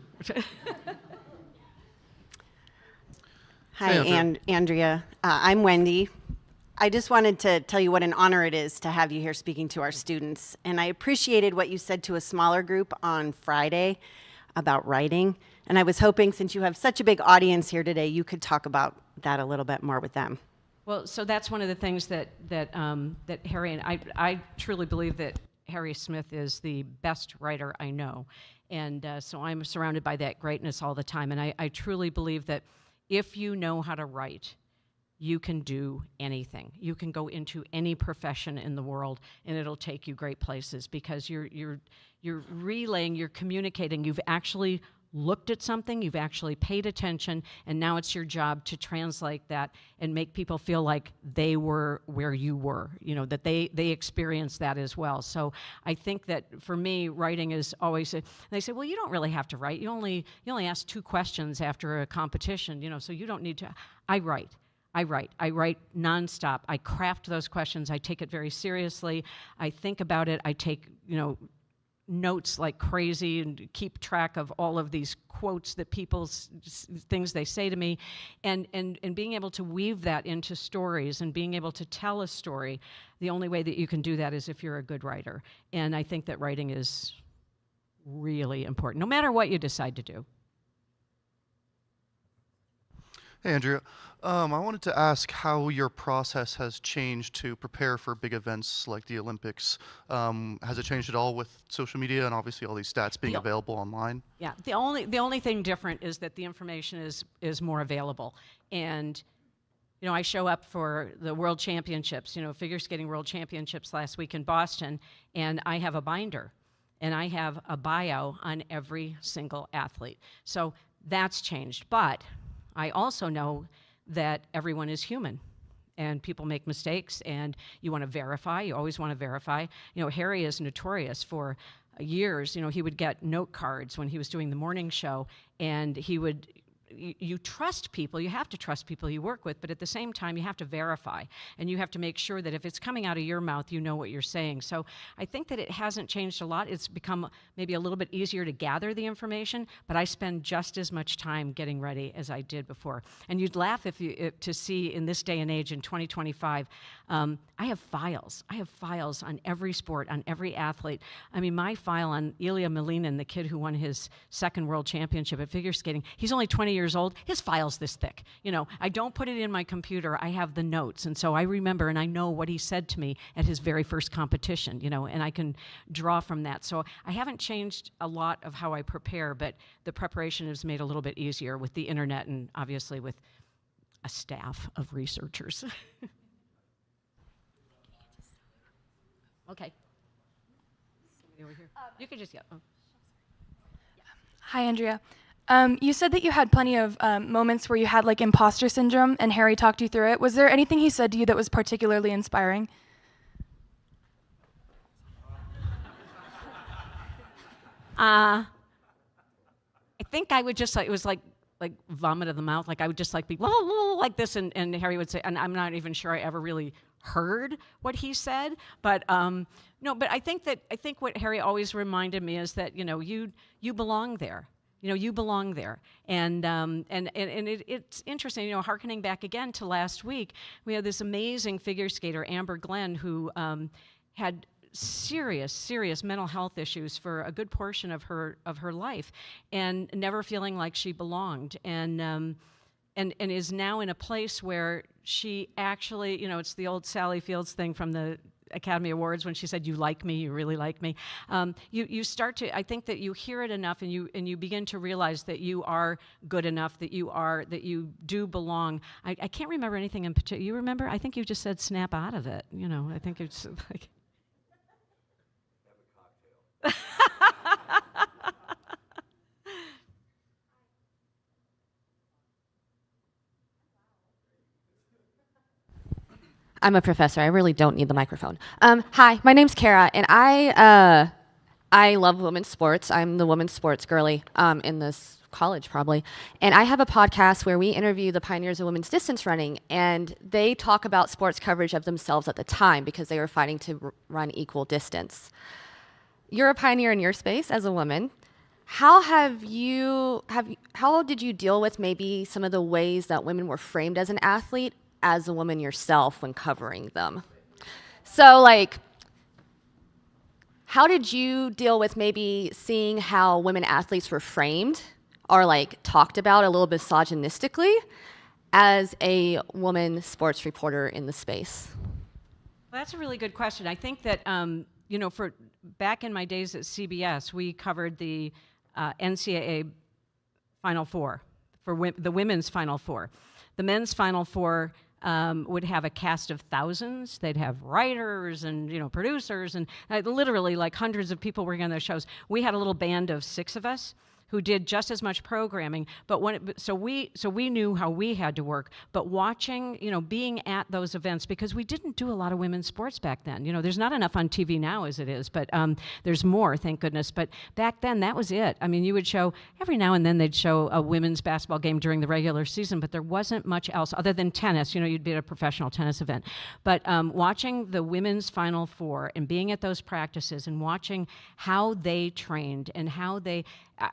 Hi, Andrea. I'm Wendy. I just wanted to tell you what an honor it is to have you here speaking to our students. And I appreciated what you said to a smaller group on Friday about writing. And I was hoping, since you have such a big audience here today, you could talk about that a little bit more with them. Well, so that's one of the things that Harry, and I truly believe that Harry Smith is the best writer I know. And so I'm surrounded by that greatness all the time. And I truly believe that if you know how to write, you can do anything. You can go into any profession in the world, and it'll take you great places, because you're relaying, you're communicating. You've actually looked at something, you've actually paid attention, and now it's your job to translate that and make people feel like they were where you were, you know, that they experienced that as well. So I think that for me, writing is always, they say, well, you don't really have to write. You only ask 2 questions after a competition, you know, so you don't need to. I write nonstop. I craft those questions. I take it very seriously. I think about it. I take, you know, notes like crazy and keep track of all of these quotes that people's things they say to me, and being able to weave that into stories and being able to tell a story. The only way that you can do that is if you're a good writer. And I think that writing is really important, no matter what you decide to do. Hey, Andrea. I wanted to ask how your process has changed to prepare for big events like the Olympics. Has it changed at all with social media and obviously all these stats being available online? Yeah, the only thing different is that the information is more available. And you know, I show up for the World Championships, you know, figure skating World Championships last week in Boston, and I have a binder, and I have a bio on every single athlete. So that's changed, but I also know that everyone is human and people make mistakes, and you want to verify. You always want to verify. You know, Harry is notorious for years. You know, he would get note cards when he was doing the morning show, and he would, you trust people. You have to trust people you work with, but at the same time, you have to verify, and you have to make sure that if it's coming out of your mouth, you know what you're saying. So I think that it hasn't changed a lot. It's become maybe a little bit easier to gather the information, but I spend just as much time getting ready as I did before. And you'd laugh to see in this day and age in 2025, I have files. I have files on every sport, on every athlete. I mean, my file on Ilya Malinin, the kid who won his 2nd world championship at figure skating, he's only 20 years old. His file's this thick. You know, I don't put it in my computer. I have the notes. And so I remember and I know what he said to me at his very first competition, you know, and I can draw from that. So I haven't changed a lot of how I prepare, but the preparation is made a little bit easier with the internet and obviously with a staff of researchers. Okay. Over here. You can just yell. Oh. Hi, Andrea. You said that you had plenty of moments where you had like imposter syndrome, and Harry talked you through it. Was there anything he said to you that was particularly inspiring? I think I would just like, it was like vomit of the mouth. Like I would just like be like this, and Harry would say, and I'm not even sure I ever really heard what he said, but no, but I think what Harry always reminded me is that, you know, you belong there. You know, you belong there, and it's interesting. You know, hearkening back again to last week, we had this amazing figure skater, Amber Glenn, who had serious mental health issues for a good portion of her life, and never feeling like she belonged, and is now in a place where she actually, you know, it's the old Sally Fields thing from the Academy Awards when she said, "You like me, you really like me." You start to, I think that you hear it enough, and you begin to realize that you are good enough, that you do belong. I can't remember anything in particular. You remember? I think you just said, "Snap out of it." You know, I think it's like. I'm a professor. I really don't need the microphone. Hi, my name's Kara, and I love women's sports. I'm the women's sports girly in this college, probably. And I have a podcast where we interview the pioneers of women's distance running, and they talk about sports coverage of themselves at the time because they were fighting to run equal distance. You're a pioneer in your space as a woman. How did you deal with maybe some of the ways that women were framed as an athlete as a woman yourself when covering them? So like, how did you deal with maybe seeing how women athletes were framed or like talked about a little misogynistically as a woman sports reporter in the space? Well, that's a really good question. I think that, you know, for back in my days at CBS, we covered the NCAA Final Four, for the women's Final Four. The men's Final Four would have a cast of thousands. They'd have writers and, you know, producers and literally like hundreds of people working on those shows. We had a little band of 6 of us who did just as much programming, but so we knew how we had to work. But watching, being at those events, because we didn't do a lot of women's sports back then. There's not enough on TV now as it is, but there's more, thank goodness. But back then, that was it. I mean, you would show every now and then they'd show a women's basketball game during the regular season, but there wasn't much else other than tennis. You'd be at a professional tennis event. But watching the women's Final Four and being at those practices and watching how they trained and how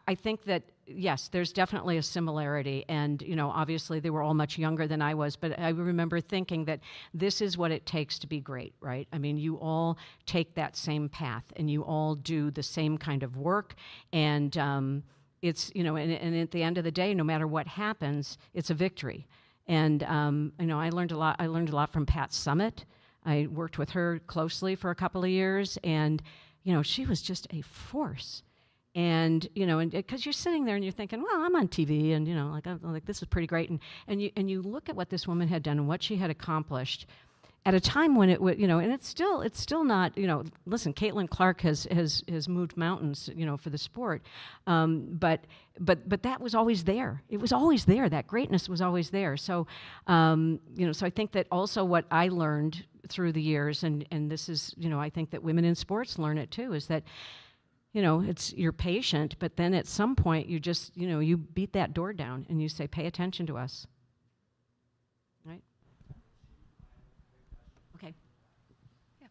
I think that, yes, there's definitely a similarity. And, obviously they were all much younger than I was, but I remember thinking that this is what it takes to be great, right? I mean, you all take that same path and you all do the same kind of work. And it's, and at the end of the day, no matter what happens, it's a victory. And, I learned a lot. I learned a lot from Pat Summitt. I worked with her closely for a couple of years, and, she was just a force. And and because you're sitting there and you're thinking, well, I'm on TV, and like this is pretty great, and you look at what this woman had done and what she had accomplished at a time when it would, and it's still not, listen, Caitlin Clark has moved mountains, for the sport, but that was always there. It was always there. That greatness was always there. So, so I think that also what I learned through the years, and this is, I think that women in sports learn it too, is that, it's you're patient, but then at some point you just, you beat that door down and you say, pay attention to us. Right? Okay. Yeah.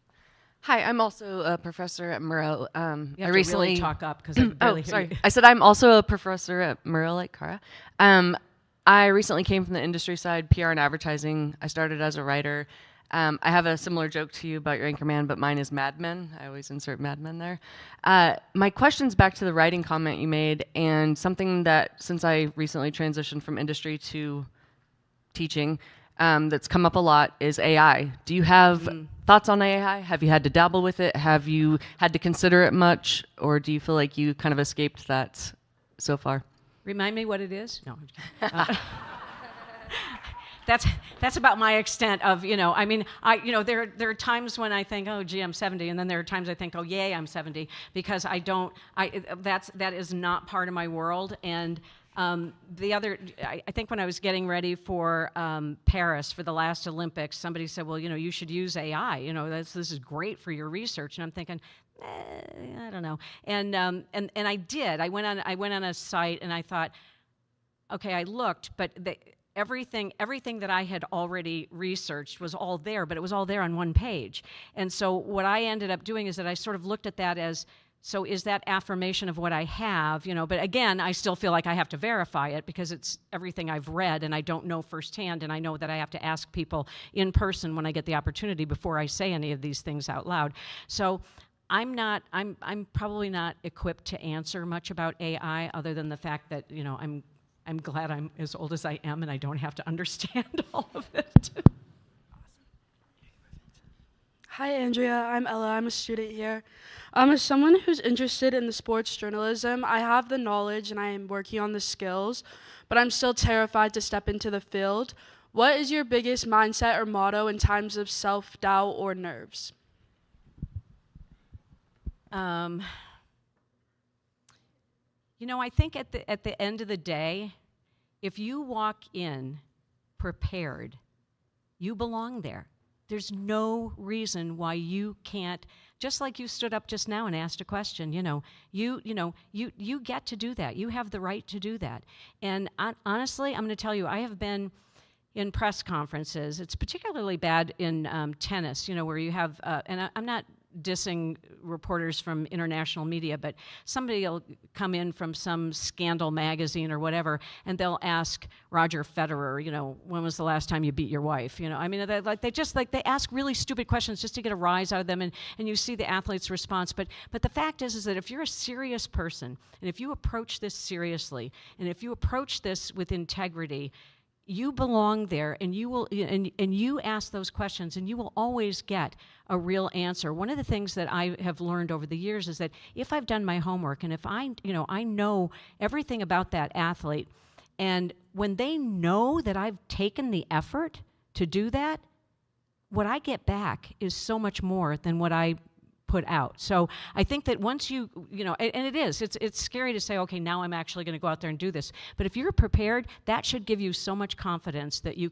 Hi, I'm also a professor at Murrow. You have to really talk up because I can barely hear you. I said I'm also a professor at Murrow, like Cara. I recently came from the industry side, PR and advertising. I started as a writer. I have a similar joke to you about your anchorman, but mine is Mad Men. I always insert Mad Men there. My question's back to the writing comment you made, and something that, since I recently transitioned from industry to teaching, that's come up a lot is AI. Do you have thoughts on AI? Have you had to dabble with it? Have you had to consider it much? Or do you feel like you kind of escaped that so far? Remind me what it is? No. That's about my extent of, I mean, there are times when I think, oh, gee, I'm 70, and then there are times I think, oh, yay, I'm 70, because that is not part of my world. And I think when I was getting ready for Paris for the last Olympics, somebody said, well, you should use AI. This is great for your research. And I'm thinking, I don't know. And I did. I went on a site and I thought, okay, I looked, but everything that I had already researched was all there, but it was all there on one page. And so what I ended up doing is that I sort of looked at that as, so is that affirmation of what I have, but again, I still feel like I have to verify it because it's everything I've read and I don't know firsthand, and I know that I have to ask people in person when I get the opportunity before I say any of these things out loud. So I'm probably not equipped to answer much about AI other than the fact that, I'm glad I'm as old as I am and I don't have to understand all of it. Hi, Andrea. I'm Ella. I'm a student here. As someone who's interested in the sports journalism, I have the knowledge and I am working on the skills, but I'm still terrified to step into the field. What is your biggest mindset or motto in times of self-doubt or nerves? I think at the end of the day, if you walk in prepared, you belong there. There's no reason why you can't, just like you stood up just now and asked a question, you get to do that. You have the right to do that. And honestly, I'm going to tell you, I have been in press conferences. It's particularly bad in tennis, where you have, and I'm not dissing reporters from international media, but somebody will come in from some scandal magazine or whatever, and they'll ask Roger Federer, when was the last time you beat your wife? I mean, they ask really stupid questions just to get a rise out of them, and you see the athlete's response. But the fact is that if you're a serious person, and if you approach this seriously, and if you approach this with integrity, you belong there, and you will, and you ask those questions, and you will always get a real answer. One of the things that I have learned over the years is that if I've done my homework, and if I know everything about that athlete, and when they know that I've taken the effort to do that, what I get back is so much more than what I put out. So I think that once you know, and it is, it's scary to say, okay, now I'm actually going to go out there and do this. But if you're prepared, that should give you so much confidence that you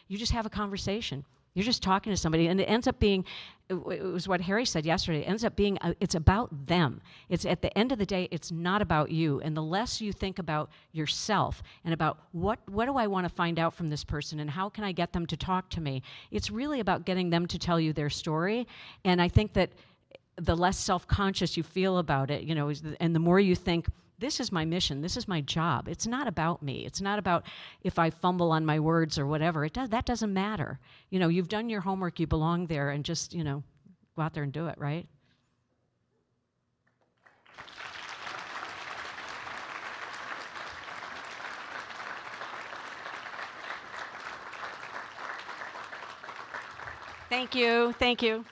just have a conversation. You're just talking to somebody, and it ends up being, it was what Harry said yesterday, it ends up being, it's about them. It's at the end of the day, it's not about you. And the less you think about yourself and about what do I want to find out from this person and how can I get them to talk to me, it's really about getting them to tell you their story. And I think that the less self-conscious you feel about it, you know, and the more you think, this is my mission, this is my job. It's not about me. It's not about if I fumble on my words or whatever. That doesn't matter. You know, you've done your homework, you belong there, and just, you know, go out there and do it, right? Thank you. Thank you.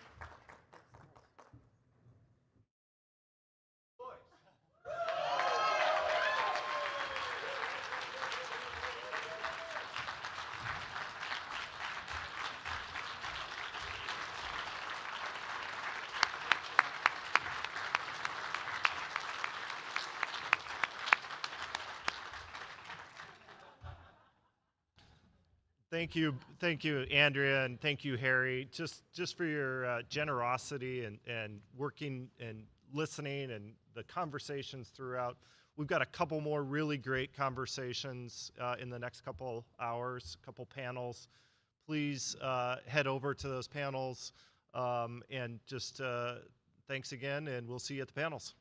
Thank you, Andrea, and thank you, Harry, just for your generosity and working and listening and the conversations throughout. We've got a couple more really great conversations in the next couple hours, couple panels. Please head over to those panels, and just thanks again, and we'll see you at the panels.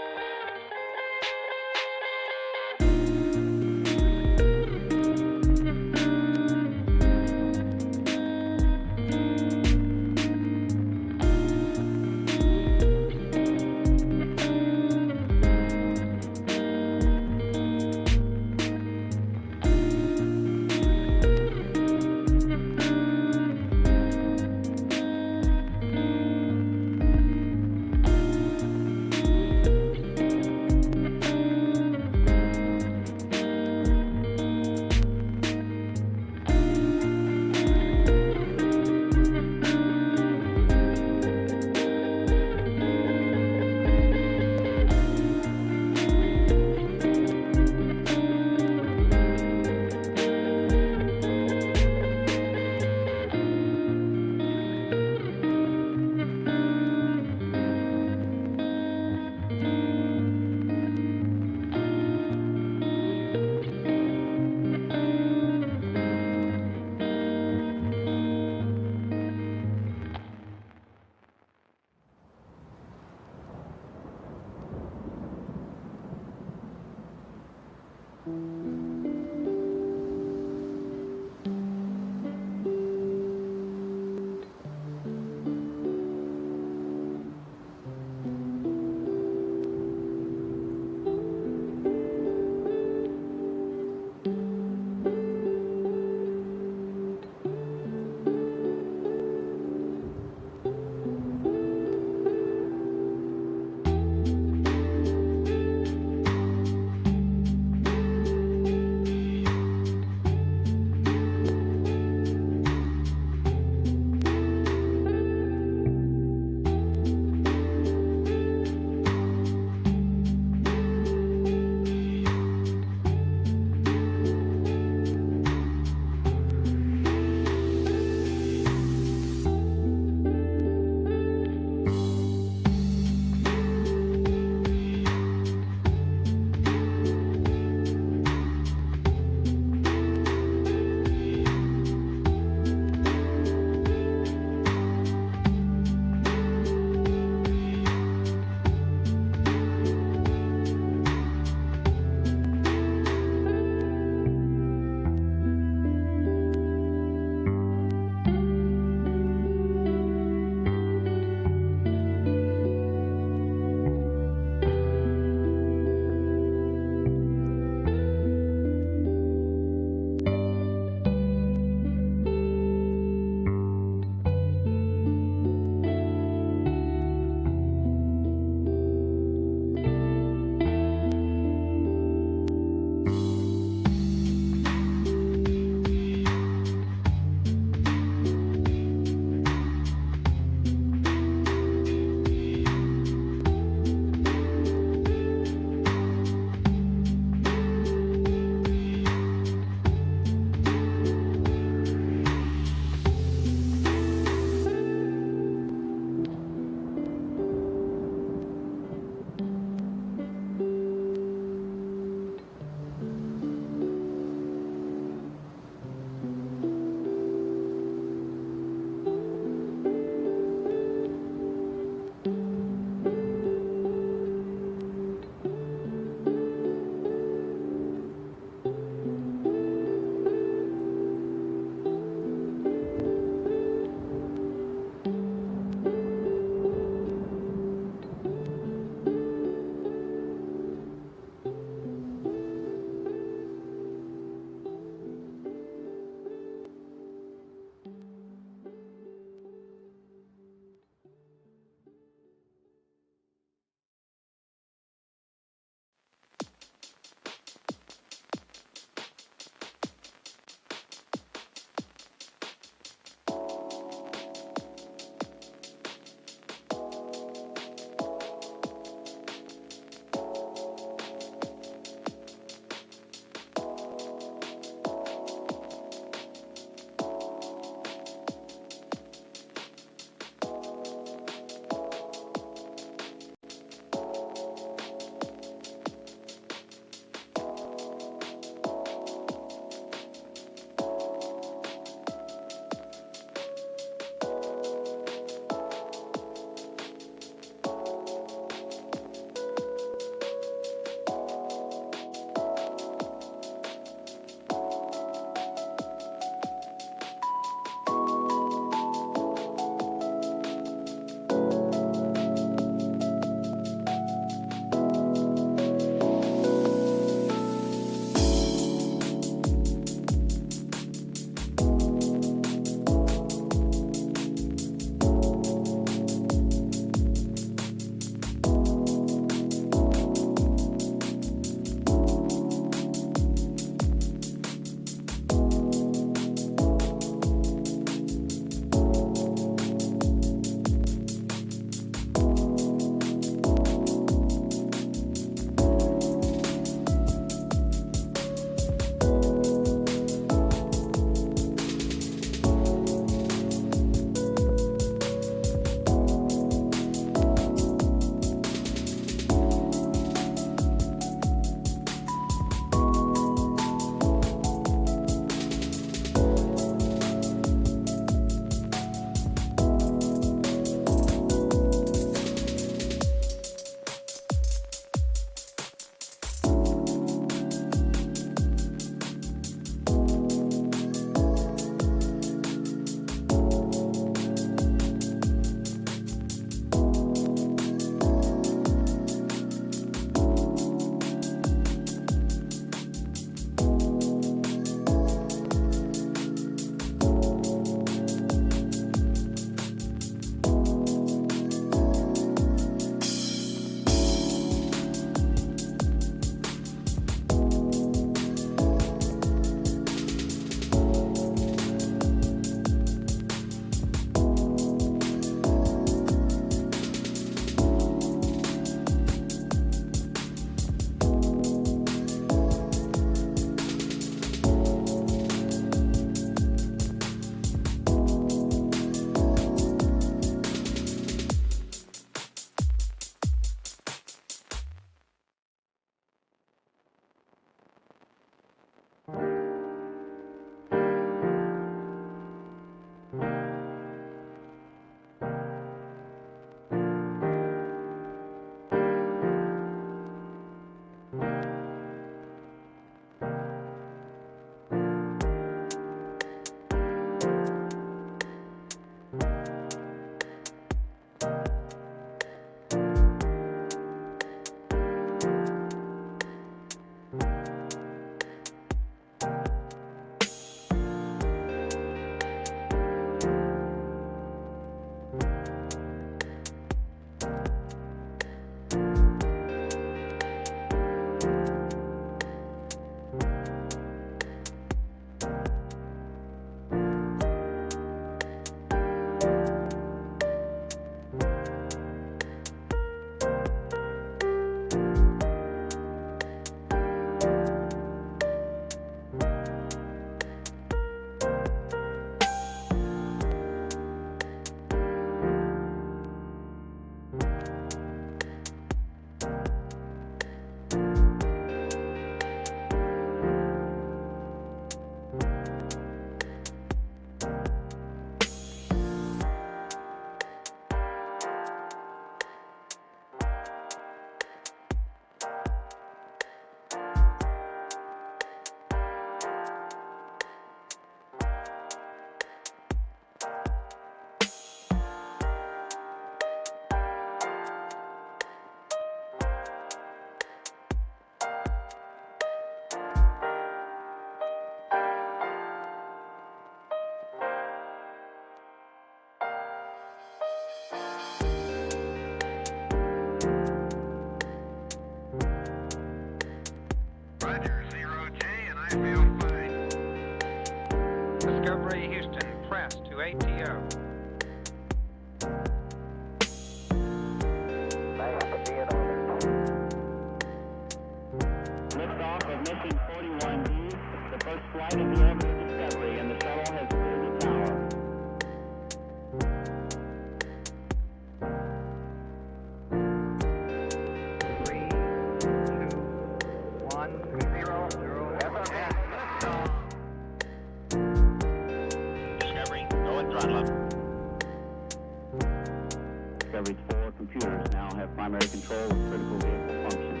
every 4 computers now have primary control of critical vehicle functions.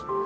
you.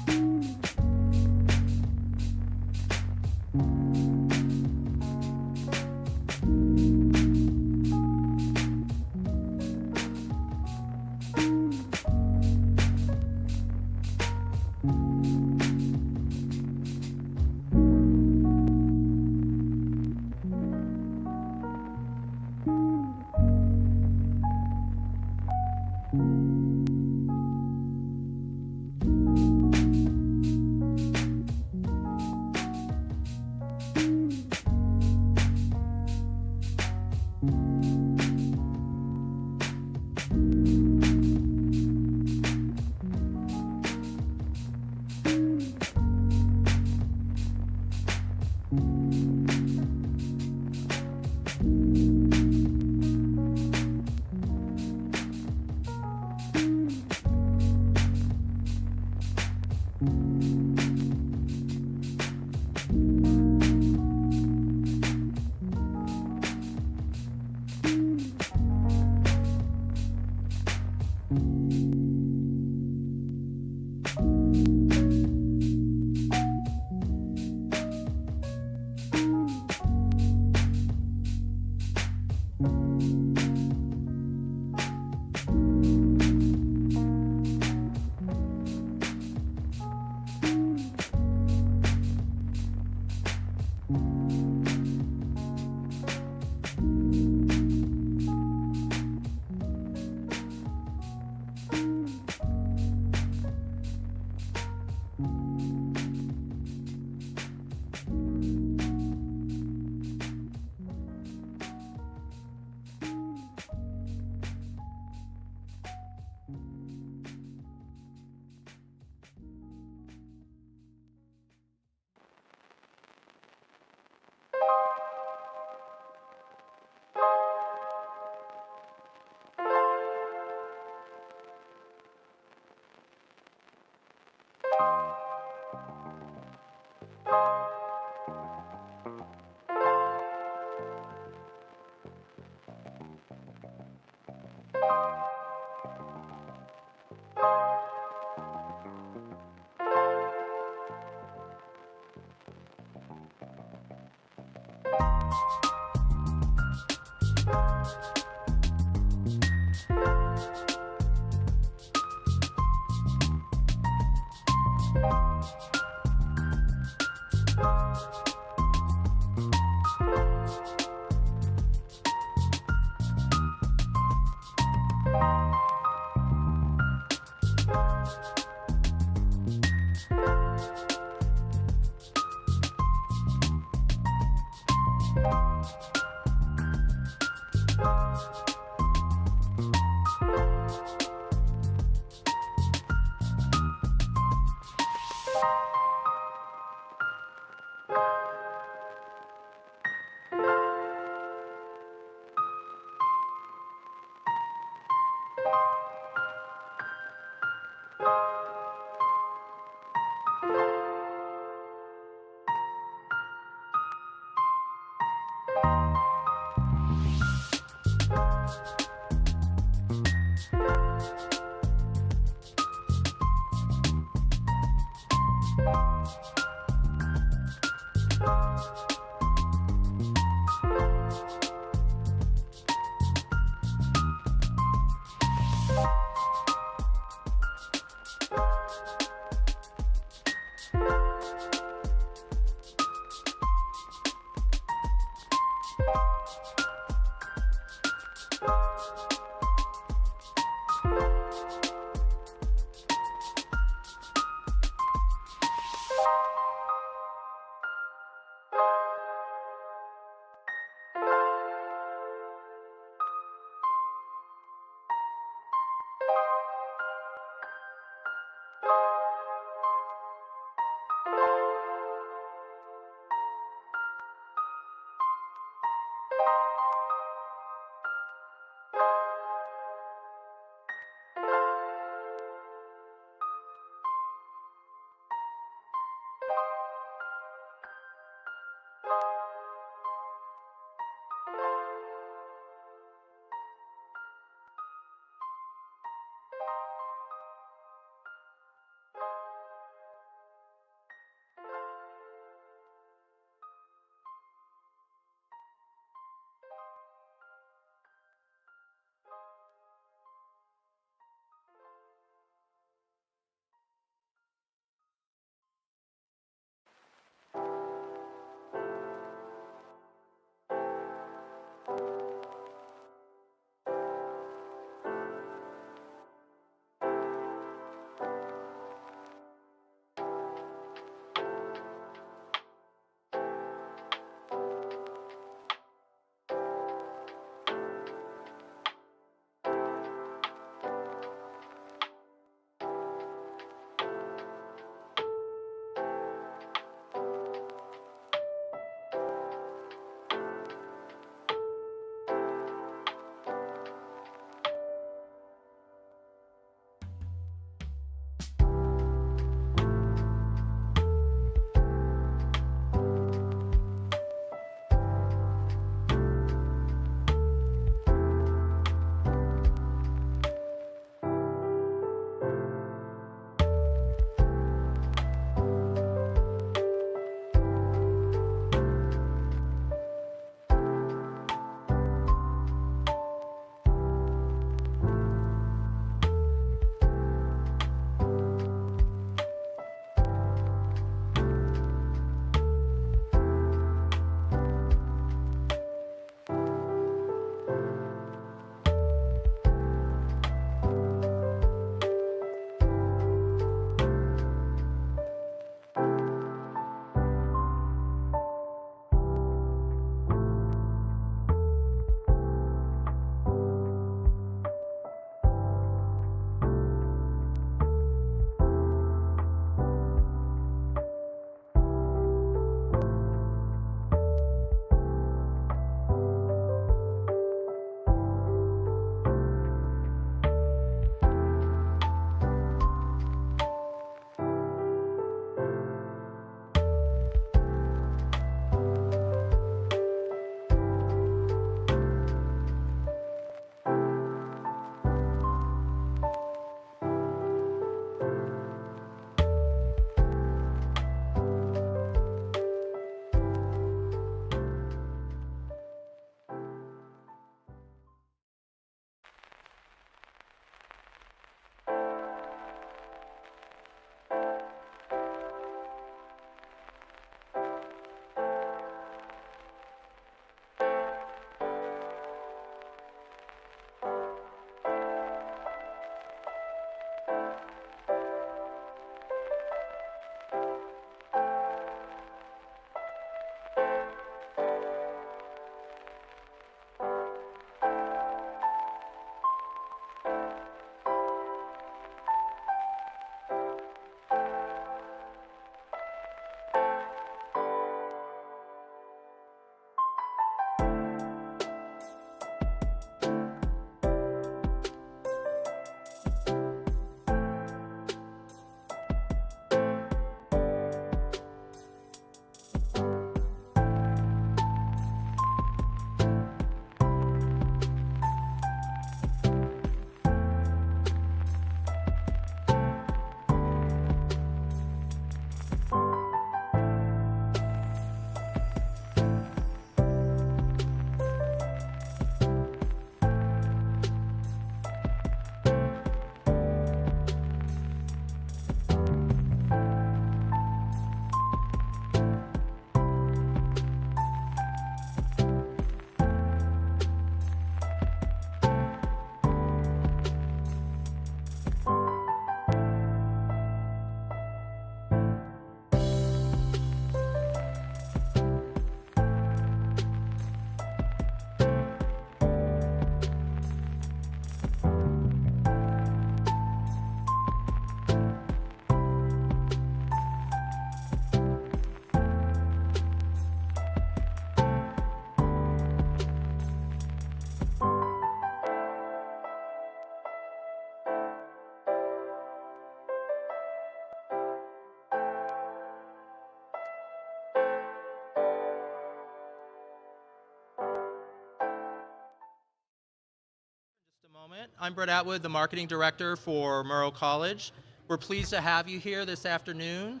moment. I'm Brett Atwood, the Marketing Director for Murrow College. We're pleased to have you here this afternoon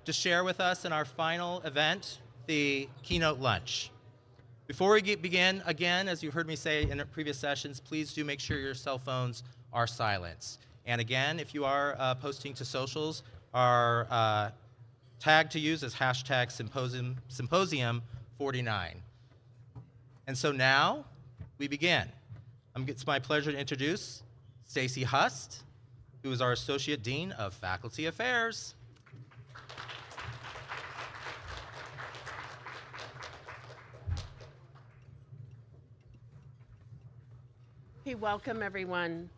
to share with us in our final event, the Keynote Lunch. Before we begin, again, as you've heard me say in previous sessions, please do make sure your cell phones are silenced. And again, if you are posting to socials, our tag to use is hashtag Symposium49. And so now we begin. It's my pleasure to introduce Stacy Hust, who is our Associate Dean of Faculty Affairs. Hey, welcome everyone.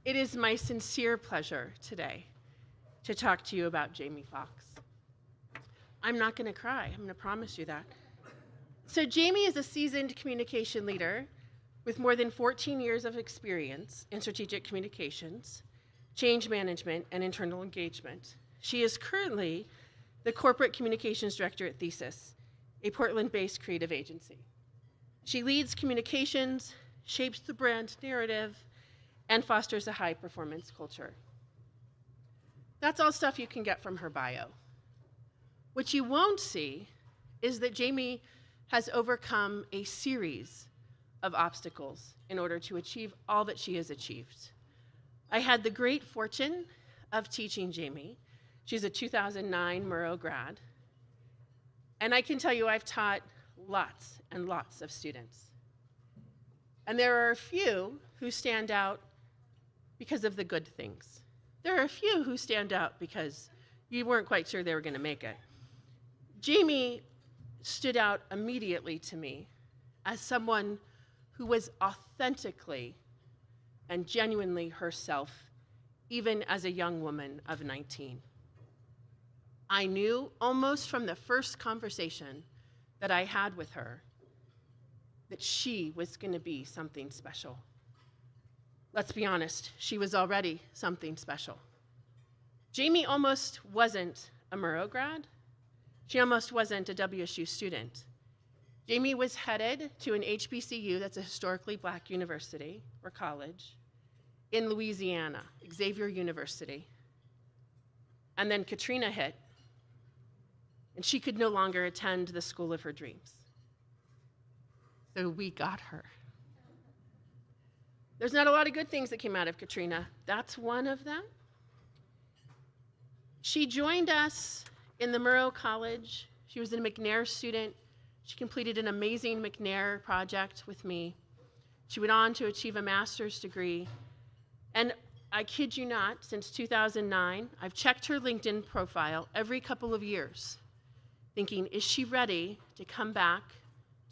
It is my sincere pleasure today to talk to you about Jaimee Fox. I'm not going to cry, I'm going to promise you that. So Jaimee is a seasoned communication leader with more than 14 years of experience in strategic communications, change management, and internal engagement. She is currently the Corporate Communications Director at Thesis, a Portland-based creative agency. She leads communications, shapes the brand narrative, and fosters a high-performance culture. That's all stuff you can get from her bio. What you won't see is that Jaimee has overcome a series of obstacles in order to achieve all that she has achieved. I had the great fortune of teaching Jaimee. She's a 2009 Murrow grad. And I can tell you I've taught lots and lots of students. And there are a few who stand out because of the good things. There are a few who stand out because you weren't quite sure they were going to make it. Jaimee stood out immediately to me as someone who was authentically and genuinely herself, even as a young woman of 19. I knew almost from the first conversation that I had with her that she was going to be something special. Let's be honest, she was already something special. Jaimee almost wasn't a Murrow grad. She almost wasn't a WSU student. Jaimee was headed to an HBCU, that's a historically black university or college, in Louisiana, Xavier University. And then Katrina hit, and she could no longer attend the school of her dreams. So we got her. There's not a lot of good things that came out of Katrina. That's one of them. She joined us in the Murrow College. She was a McNair student. She completed an amazing McNair project with me. She went on to achieve a master's degree. And I kid you not, since 2009, I've checked her LinkedIn profile every couple of years, thinking, is she ready to come back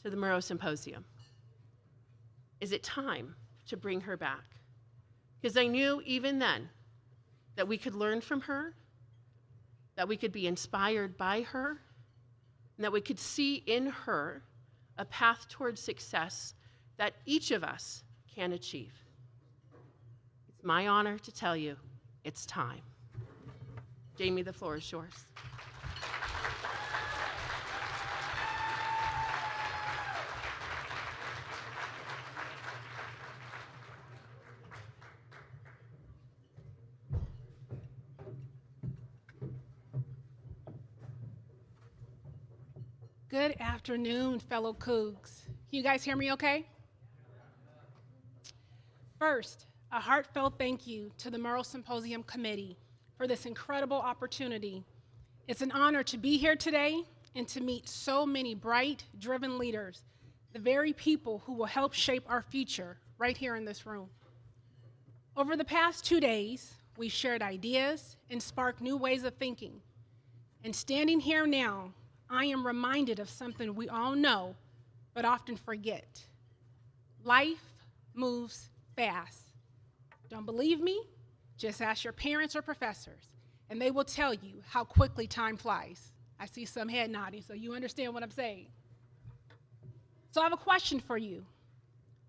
to the Murrow Symposium? Is it time to bring her back? Because I knew even then that we could learn from her, that we could be inspired by her, and that we could see in her a path towards success that each of us can achieve. It's my honor to tell you, it's time. Jaimee, the floor is yours. Good afternoon, fellow Cougs. Can you guys hear me okay? First, a heartfelt thank you to the Murrow Symposium Committee for this incredible opportunity. It's an honor to be here today and to meet so many bright, driven leaders, the very people who will help shape our future right here in this room. Over the past 2 days, we've shared ideas and sparked new ways of thinking. And standing here now, I am reminded of something we all know, but often forget. Life moves fast. Don't believe me? Just ask your parents or professors, and they will tell you how quickly time flies. I see some head nodding, so you understand what I'm saying. So I have a question for you,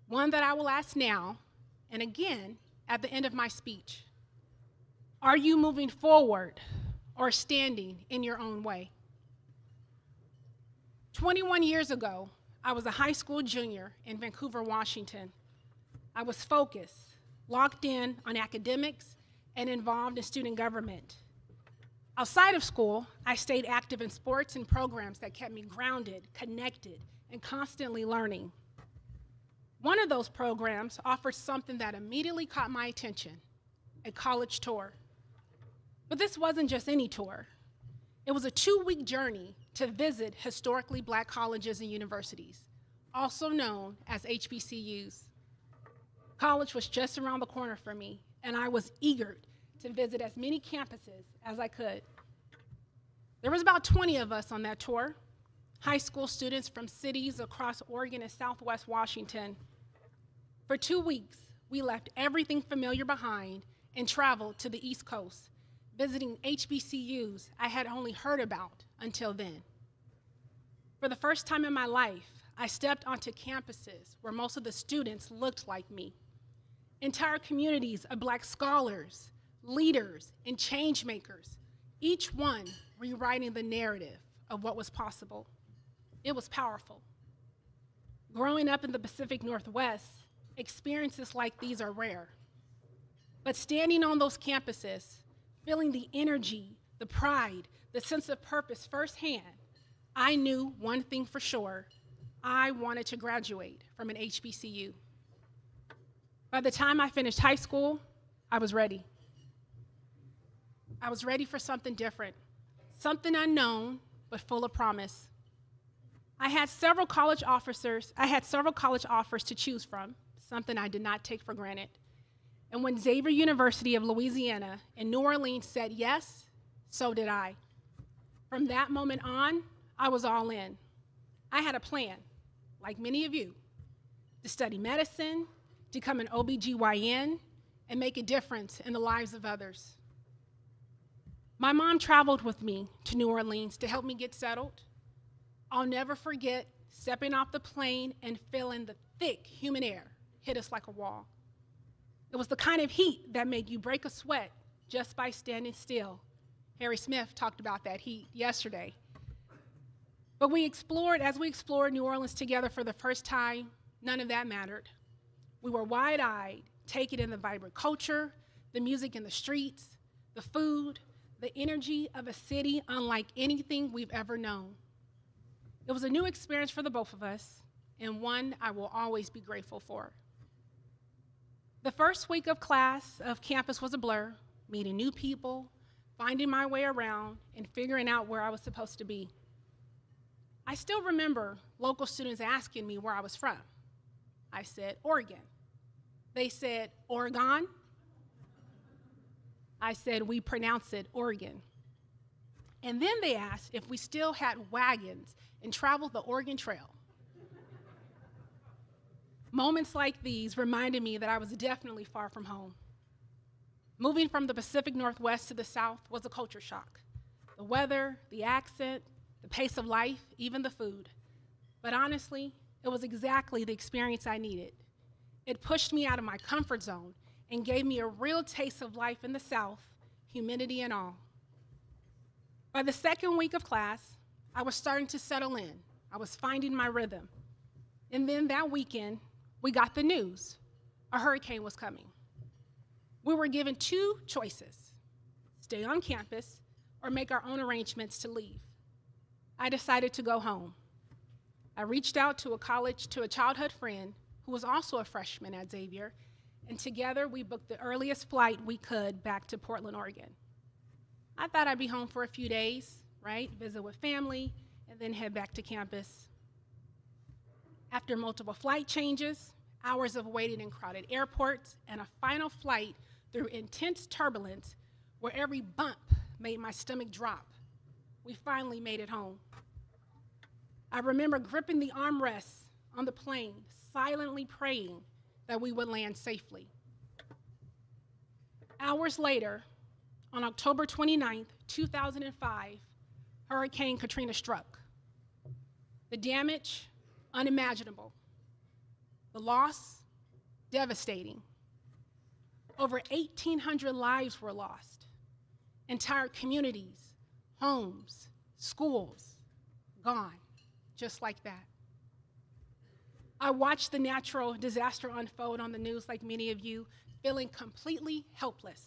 one that I will ask now, and again at the end of my speech. Are you moving forward or standing in your own way? 21 years ago, I was a high school junior in Vancouver, Washington. I was focused, locked in on academics, and involved in student government. Outside of school, I stayed active in sports and programs that kept me grounded, connected, and constantly learning. One of those programs offered something that immediately caught my attention, a college tour. But this wasn't just any tour. It was a 2-week journey to visit historically Black colleges and universities, also known as HBCUs. College was just around the corner for me, and I was eager to visit as many campuses as I could. There was about 20 of us on that tour, high school students from cities across Oregon and Southwest Washington. For 2 weeks, we left everything familiar behind and traveled to the East Coast, visiting HBCUs I had only heard about until then. For the first time in my life, I stepped onto campuses where most of the students looked like me. Entire communities of Black scholars, leaders, and change makers, each one rewriting the narrative of what was possible. It was powerful. Growing up in the Pacific Northwest, experiences like these are rare. But standing on those campuses, feeling the energy, the pride, the sense of purpose firsthand, I knew one thing for sure: I wanted to graduate from an HBCU. By the time I finished high school, I was ready. I was ready for something different, something unknown, but full of promise. I had several college offers to choose from, something I did not take for granted. And when Xavier University of Louisiana in New Orleans said yes, so did I. From that moment on, I was all in. I had a plan, like many of you, to study medicine, to become an OBGYN, and make a difference in the lives of others. My mom traveled with me to New Orleans to help me get settled. I'll never forget stepping off the plane and feeling the thick human air hit us like a wall. It was the kind of heat that made you break a sweat just by standing still. Harry Smith talked about that heat yesterday. But as we explored New Orleans together for the first time, none of that mattered. We were wide-eyed, taking in the vibrant culture, the music in the streets, the food, the energy of a city unlike anything we've ever known. It was a new experience for the both of us, and one I will always be grateful for. The first week of campus was a blur, meeting new people, finding my way around, and figuring out where I was supposed to be. I still remember local students asking me where I was from. I said, Oregon. They said, Oregon? I said, we pronounce it Oregon. And then they asked if we still had wagons and traveled the Oregon Trail. Moments like these reminded me that I was definitely far from home. Moving from the Pacific Northwest to the South was a culture shock. The weather, the accent, the pace of life, even the food. But honestly, it was exactly the experience I needed. It pushed me out of my comfort zone and gave me a real taste of life in the South, humidity and all. By the second week of class, I was starting to settle in. I was finding my rhythm. And then that weekend, we got the news. A hurricane was coming. We were given 2 choices: stay on campus or make our own arrangements to leave. I decided to go home. I reached out to a childhood friend who was also a freshman at Xavier, and together we booked the earliest flight we could back to Portland, Oregon. I thought I'd be home for a few days, right? Visit with family, and then head back to campus. After multiple flight changes, hours of waiting in crowded airports, and a final flight through intense turbulence where every bump made my stomach drop, we finally made it home. I remember gripping the armrests on the plane, silently praying that we would land safely. Hours later, on October 29th, 2005, Hurricane Katrina struck. The damage, unimaginable. The loss, devastating. Over 1,800 lives were lost. Entire communities, homes, schools, gone, just like that. I watched the natural disaster unfold on the news like many of you, feeling completely helpless.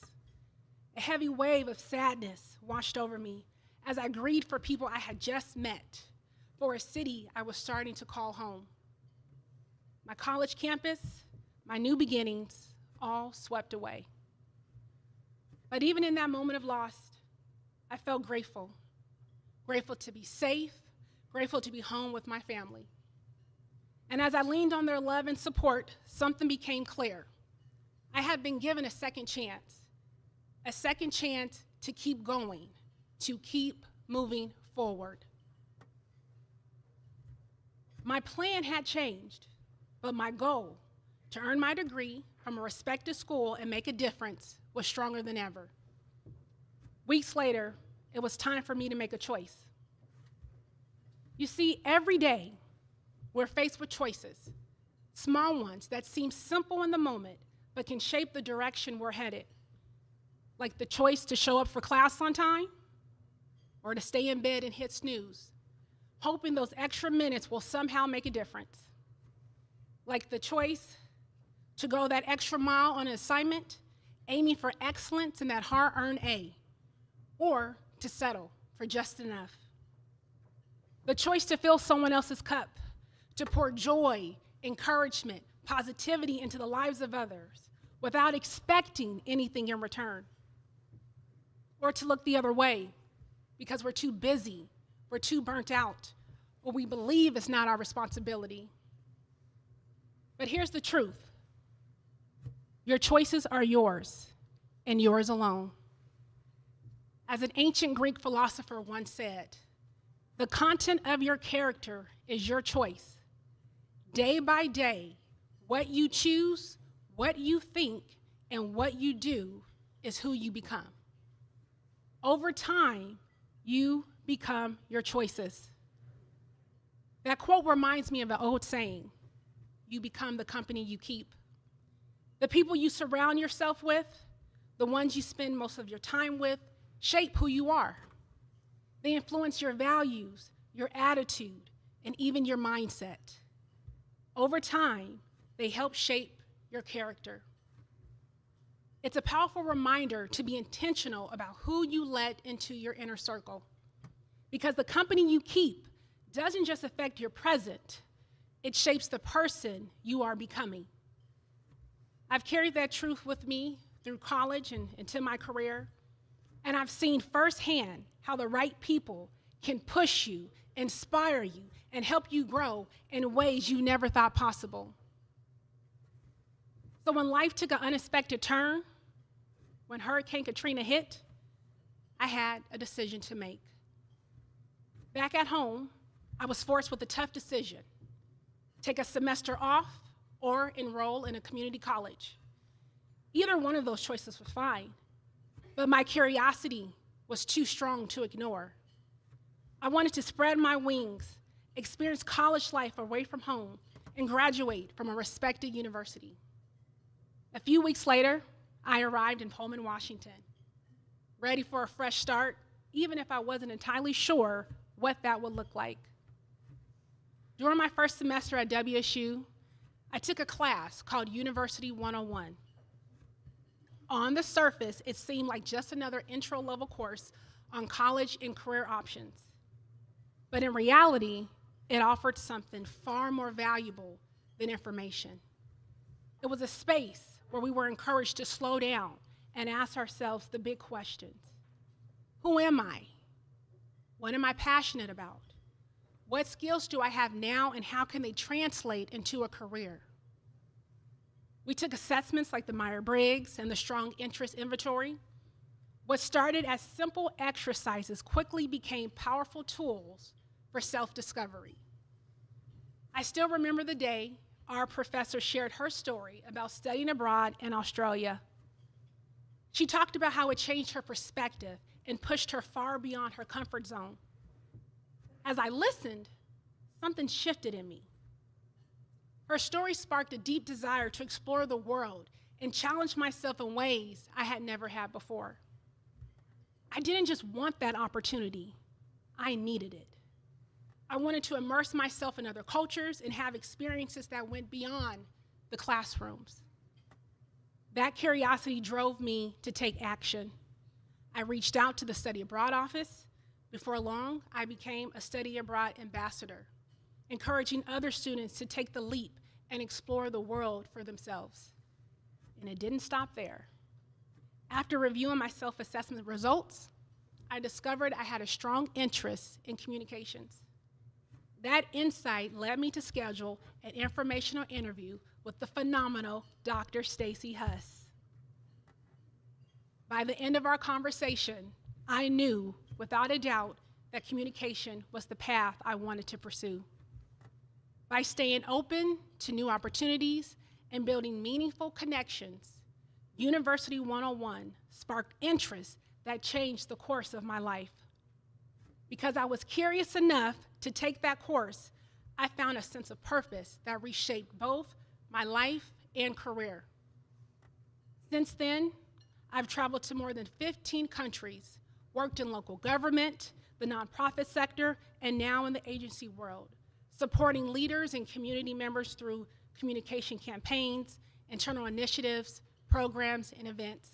A heavy wave of sadness washed over me as I grieved for people I had just met, for a city I was starting to call home. My college campus, my new beginnings, all swept away. But even in that moment of loss, I felt grateful. Grateful to be safe, grateful to be home with my family. And as I leaned on their love and support, something became clear. I had been given a second chance to keep going, to keep moving forward. My plan had changed, but my goal to earn my degree from a respected school and make a difference was stronger than ever. Weeks later, it was time for me to make a choice. You see, every day, we're faced with choices, small ones that seem simple in the moment, but can shape the direction we're headed. Like the choice to show up for class on time, or to stay in bed and hit snooze, hoping those extra minutes will somehow make a difference. Like the choice to go that extra mile on an assignment, aiming for excellence in that hard-earned A, or to settle for just enough. The choice to fill someone else's cup, to pour joy, encouragement, positivity into the lives of others without expecting anything in return. Or to look the other way because we're too busy, we're too burnt out, or we believe it's not our responsibility. But here's the truth. Your choices are yours, and yours alone. As an ancient Greek philosopher once said, the content of your character is your choice. Day by day, what you choose, what you think, and what you do is who you become. Over time, you become your choices. That quote reminds me of an old saying, you become the company you keep. The people you surround yourself with, the ones you spend most of your time with, shape who you are. They influence your values, your attitude, and even your mindset. Over time, they help shape your character. It's a powerful reminder to be intentional about who you let into your inner circle, because the company you keep doesn't just affect your present, it shapes the person you are becoming. I've carried that truth with me through college and into my career, and I've seen firsthand how the right people can push you, inspire you, and help you grow in ways you never thought possible. So when life took an unexpected turn, when Hurricane Katrina hit, I had a decision to make. Back at home, I was forced with a tough decision: take a semester off or enroll in a community college. Either one of those choices was fine, but my curiosity was too strong to ignore. I wanted to spread my wings, experience college life away from home, and graduate from a respected university. A few weeks later, I arrived in Pullman, Washington, ready for a fresh start, even if I wasn't entirely sure what that would look like. During my first semester at WSU, I took a class called University 101. On the surface, it seemed like just another intro-level course on college and career options. But in reality, it offered something far more valuable than information. It was a space where we were encouraged to slow down and ask ourselves the big questions. Who am I? What am I passionate about? What skills do I have now, and how can they translate into a career? We took assessments like the Myers-Briggs and the Strong Interest Inventory. What started as simple exercises quickly became powerful tools for self-discovery. I still remember the day our professor shared her story about studying abroad in Australia. She talked about how it changed her perspective and pushed her far beyond her comfort zone. As I listened, something shifted in me. Her story sparked a deep desire to explore the world and challenge myself in ways I had never had before. I didn't just want that opportunity, I needed it. I wanted to immerse myself in other cultures and have experiences that went beyond the classrooms. That curiosity drove me to take action. I reached out to the Study Abroad office. Before long, I became a Study Abroad ambassador, encouraging other students to take the leap and explore the world for themselves. And it didn't stop there. After reviewing my self-assessment results, I discovered I had a strong interest in communications. That insight led me to schedule an informational interview with the phenomenal Dr. Stacy Huss. By the end of our conversation, I knew without a doubt that communication was the path I wanted to pursue. By staying open to new opportunities and building meaningful connections, University 101 sparked interest that changed the course of my life. Because I was curious enough to take that course, I found a sense of purpose that reshaped both my life and career. Since then, I've traveled to more than 15 countries, worked in local government, the nonprofit sector, and now in the agency world, supporting leaders and community members through communication campaigns, internal initiatives, programs, and events.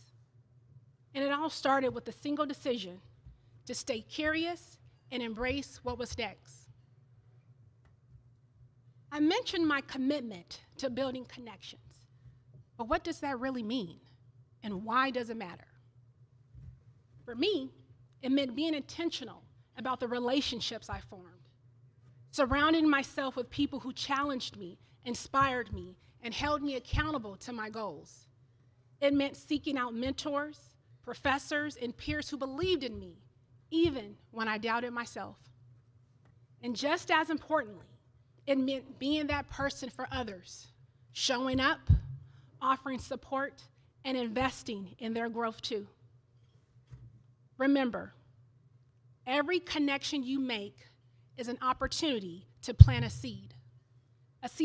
And it all started with a single decision: to stay curious and embrace what was next. I mentioned my commitment to building connections, but what does that really mean, and why does it matter? For me, it meant being intentional about the relationships I formed, surrounding myself with people who challenged me, inspired me, and held me accountable to my goals. It meant seeking out mentors, professors, and peers who believed in me, even when I doubted myself. And just as importantly, it meant being that person for others, showing up, offering support, and investing in their growth too. Remember, every connection you make is an opportunity to plant a seed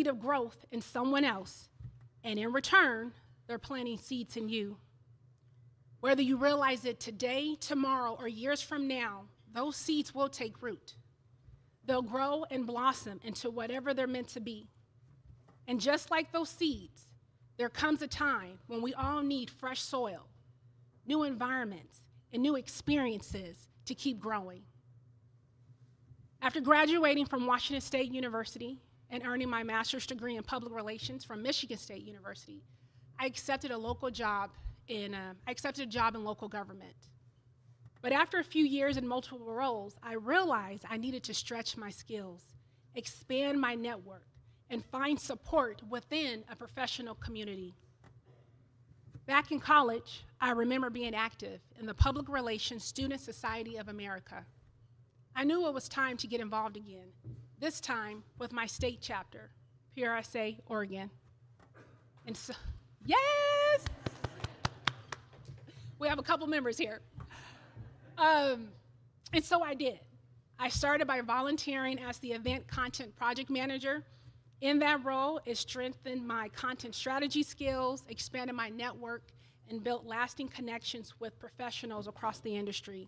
of growth in someone else, and in return, they're planting seeds in you. Whether you realize it today, tomorrow, or years from now, those seeds will take root. They'll grow and blossom into whatever they're meant to be. And just like those seeds, there comes a time when we all need fresh soil, new environments, and new experiences to keep growing. After graduating from Washington State University and earning my master's degree in public relations from Michigan State University, I accepted a job in local government. But after a few years in multiple roles, I realized I needed to stretch my skills, expand my network, and find support within a professional community. Back in college, I remember being active in the Public Relations Student Society of America. I knew it was time to get involved again, this time with my state chapter, PRSA Oregon. And so, yes! We have a couple members here. And so I did. I started by volunteering as the event content project manager. In that role, it strengthened my content strategy skills, expanded my network, and built lasting connections with professionals across the industry.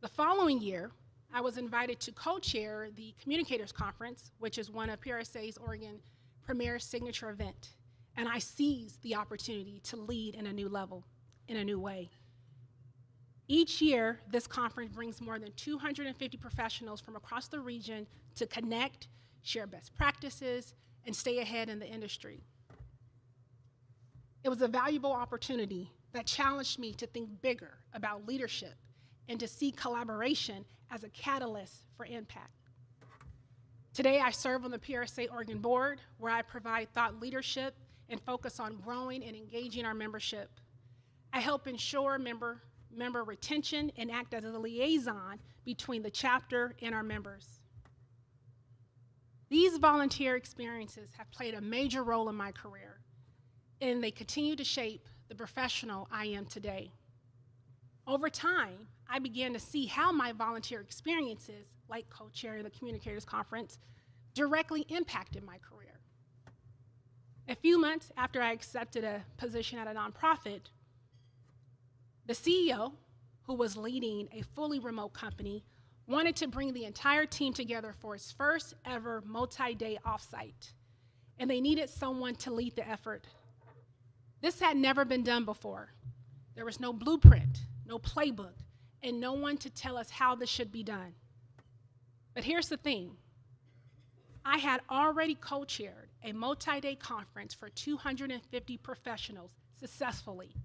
The following year, I was invited to co-chair the Communicators Conference, which is one of PRSA's Oregon premier signature event. And I seized the opportunity to lead in a new level, in a new way. Each year, this conference brings more than 250 professionals from across the region to connect, share best practices, and stay ahead in the industry. It was a valuable opportunity that challenged me to think bigger about leadership and to see collaboration as a catalyst for impact. Today, I serve on the PRSA Oregon Board, where I provide thought leadership and focus on growing and engaging our membership. I help ensure member retention and act as a liaison between the chapter and our members. These volunteer experiences have played a major role in my career, and they continue to shape the professional I am today. Over time, I began to see how my volunteer experiences, like co-chairing the Communicators Conference, directly impacted my career. A few months after I accepted a position at a nonprofit, the CEO, who was leading a fully remote company, wanted to bring the entire team together for its first ever multi-day offsite, and they needed someone to lead the effort. This had never been done before. There was no blueprint, no playbook, and no one to tell us how this should be done. But here's the thing. I had already co-chaired a multi-day conference for 250 professionals successfully.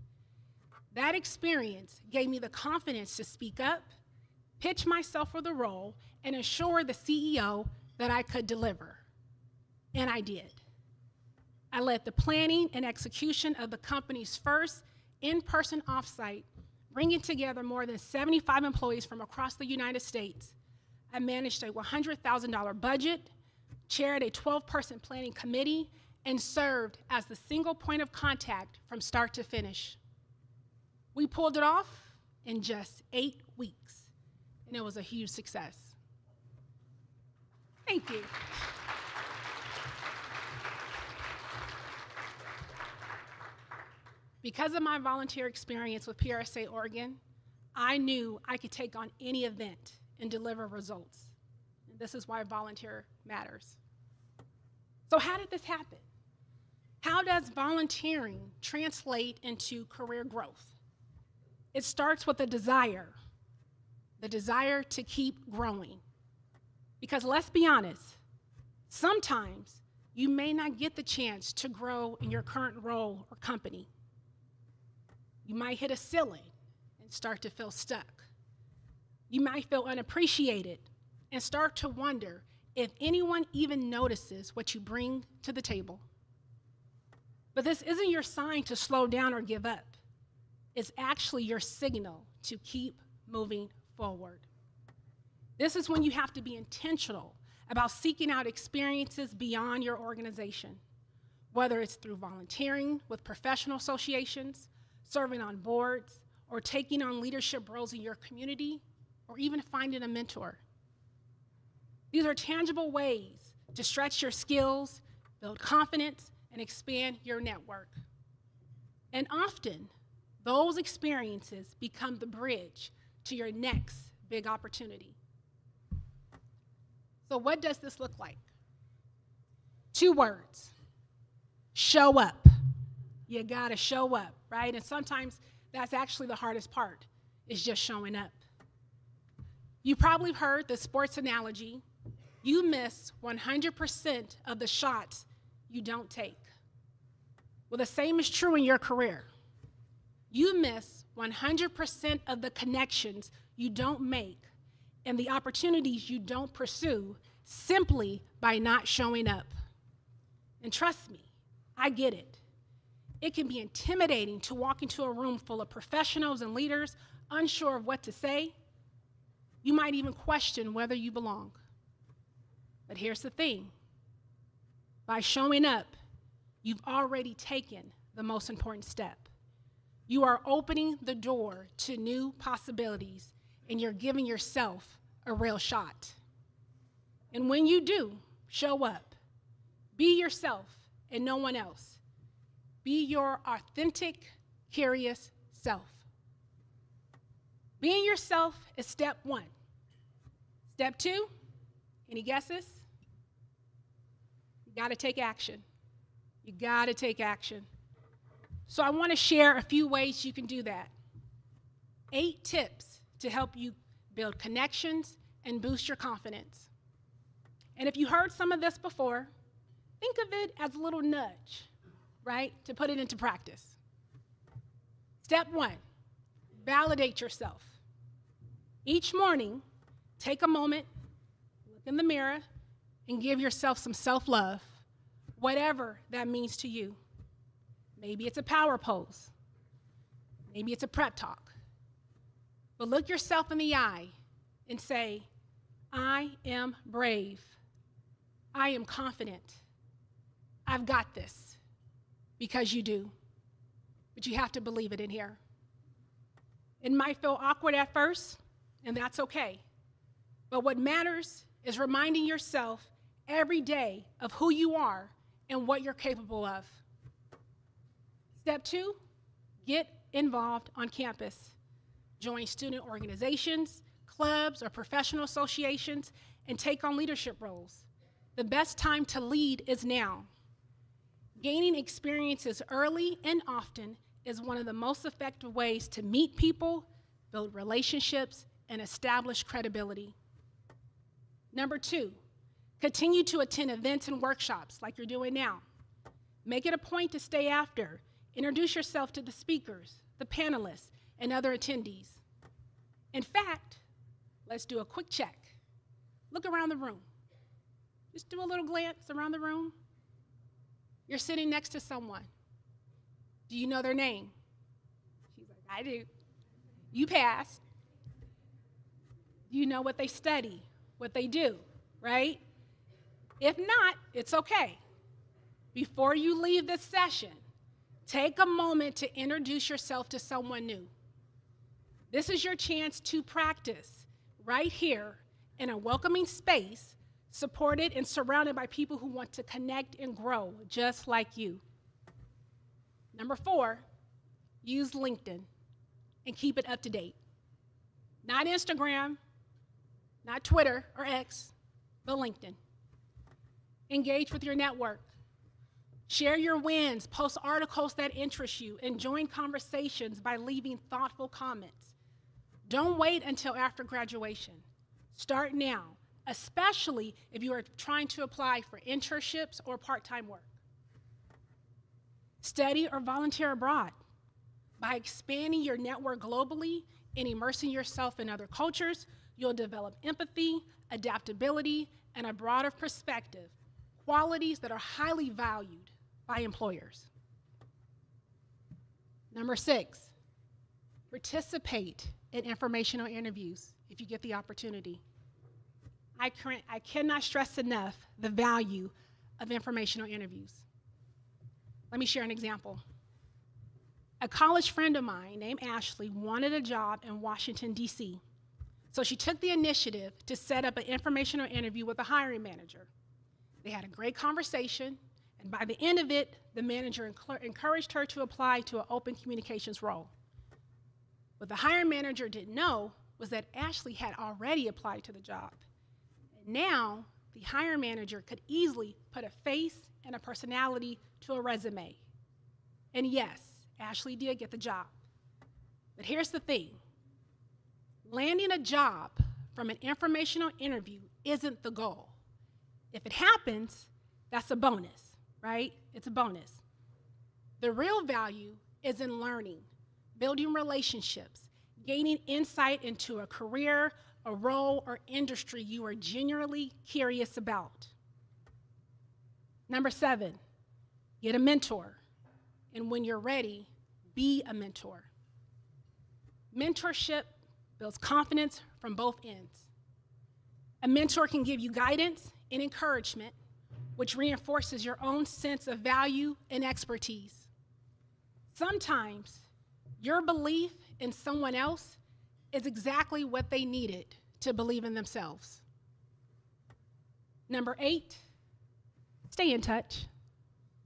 That experience gave me the confidence to speak up, pitch myself for the role, and assure the CEO that I could deliver. And I did. I led the planning and execution of the company's first in-person offsite, bringing together more than 75 employees from across the United States. I managed a $100,000 budget, chaired a 12-person planning committee, and served as the single point of contact from start to finish. We pulled it off in just 8 weeks, and it was a huge success. Thank you. Because of my volunteer experience with PRSA Oregon, I knew I could take on any event and deliver results. And this is why volunteer matters. So how did this happen? How does volunteering translate into career growth? It starts with a desire, the desire to keep growing. Because let's be honest, sometimes you may not get the chance to grow in your current role or company. You might hit a ceiling and start to feel stuck. You might feel unappreciated and start to wonder if anyone even notices what you bring to the table. But this isn't your sign to slow down or give up. It's actually your signal to keep moving forward. This is when you have to be intentional about seeking out experiences beyond your organization, whether it's through volunteering with professional associations, serving on boards, or taking on leadership roles in your community, or even finding a mentor. These are tangible ways to stretch your skills, build confidence, and expand your network. And often, those experiences become the bridge to your next big opportunity. So what does this look like? 2 words: show up. You gotta show up, right? And sometimes that's actually the hardest part, is just showing up. You probably heard the sports analogy: you miss 100% of the shots you don't take. Well, the same is true in your career. You miss 100% of the connections you don't make and the opportunities you don't pursue simply by not showing up. And trust me, I get it. It can be intimidating to walk into a room full of professionals and leaders unsure of what to say. You might even question whether you belong. But here's the thing. By showing up, you've already taken the most important step. You are opening the door to new possibilities, and you're giving yourself a real shot. And when you do show up, be yourself and no one else. Be your authentic, curious self. Being yourself is step 1. Step 2, any guesses? You gotta take action. You gotta take action. So I wanna share a few ways you can do that. 8 tips to help you build connections and boost your confidence. And if you heard some of this before, think of it as a little nudge, right, to put it into practice. Step 1, validate yourself. Each morning, take a moment, look in the mirror, and give yourself some self-love, whatever that means to you. Maybe it's a power pose. Maybe it's a prep talk. But look yourself in the eye and say, I am brave. I am confident. I've got this. Because you do. But you have to believe it in here. It might feel awkward at first, and that's okay. But what matters is reminding yourself every day of who you are and what you're capable of. Step 2, get involved on campus. Join student organizations, clubs, or professional associations and take on leadership roles. The best time to lead is now. Gaining experiences early and often is one of the most effective ways to meet people, build relationships, and establish credibility. Number 2, continue to attend events and workshops like you're doing now. Make it a point to stay after. Introduce yourself to the speakers, the panelists, and other attendees. In fact, let's do a quick check. Look around the room. Just do a little glance around the room. You're sitting next to someone. Do you know their name? She's like, I do. You passed. Do you know what they study, what they do, right? If not, it's okay. Before you leave this session, take a moment to introduce yourself to someone new. This is your chance to practice right here in a welcoming space, supported and surrounded by people who want to connect and grow just like you. Number 4, use LinkedIn and keep it up to date. Not Instagram, not Twitter or X, but LinkedIn. Engage with your network. Share your wins, post articles that interest you, and join conversations by leaving thoughtful comments. Don't wait until after graduation. Start now, especially if you are trying to apply for internships or part-time work. Study or volunteer abroad. By expanding your network globally and immersing yourself in other cultures, you'll develop empathy, adaptability, and a broader perspective, qualities that are highly valued by employers. Number 6, participate in informational interviews if you get the opportunity. I cannot stress enough the value of informational interviews. Let me share an example. A college friend of mine named Ashley wanted a job in Washington, D.C., so she took the initiative to set up an informational interview with a hiring manager. They had a great conversation, and by the end of it, the manager encouraged her to apply to an open communications role. What the hiring manager didn't know was that Ashley had already applied to the job. And now, the hiring manager could easily put a face and a personality to a resume. And yes, Ashley did get the job. But here's the thing. Landing a job from an informational interview isn't the goal. If it happens, that's a bonus, right? It's a bonus. The real value is in learning, building relationships, gaining insight into a career, a role, or industry you are genuinely curious about. Number 7, get a mentor. And when you're ready, be a mentor. Mentorship builds confidence from both ends. A mentor can give you guidance and encouragement, which reinforces your own sense of value and expertise. Sometimes your belief in someone else is exactly what they needed to believe in themselves. Number 8, stay in touch.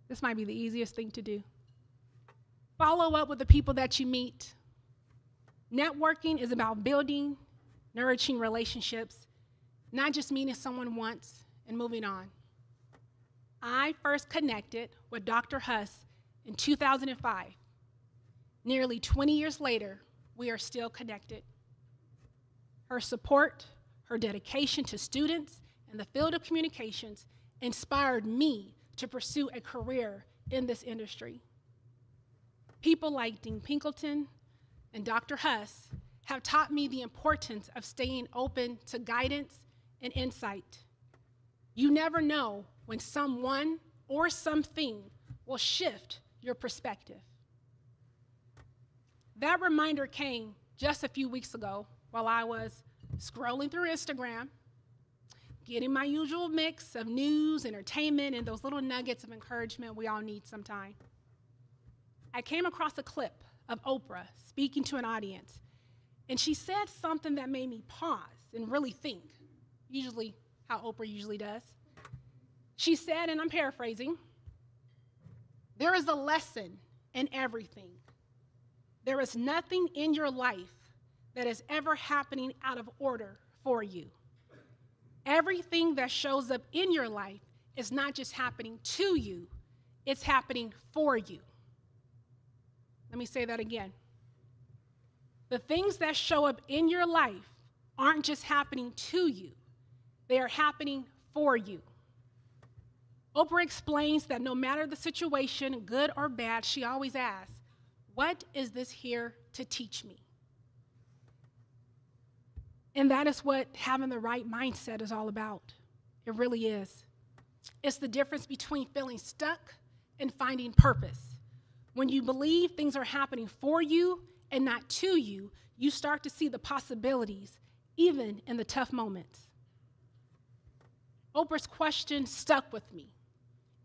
This might be the easiest thing to do. Follow up with the people that you meet. Networking is about building, nourishing relationships, not just meeting someone once and moving on. I first connected with Dr. Huss in 2005. Nearly 20 years later, we are still connected. Her support, her dedication to students and the field of communications inspired me to pursue a career in this industry. People like Dean Pinkleton and Dr. Huss have taught me the importance of staying open to guidance and insight. You never know when someone or something will shift your perspective. That reminder came just a few weeks ago while I was scrolling through Instagram, getting my usual mix of news, entertainment, and those little nuggets of encouragement we all need sometime. I came across a clip of Oprah speaking to an audience, and she said something that made me pause and really think, usually how Oprah usually does. She said, and I'm paraphrasing, "There is a lesson in everything. There is nothing in your life that is ever happening out of order for you. Everything that shows up in your life is not just happening to you, it's happening for you. Let me say that again. The things that show up in your life aren't just happening to you, they are happening for you. Oprah explains that no matter the situation, good or bad, she always asks, what is this here to teach me? And that is what having the right mindset is all about. It really is. It's the difference between feeling stuck and finding purpose. When you believe things are happening for you and not to you, you start to see the possibilities, even in the tough moments. Oprah's question stuck with me.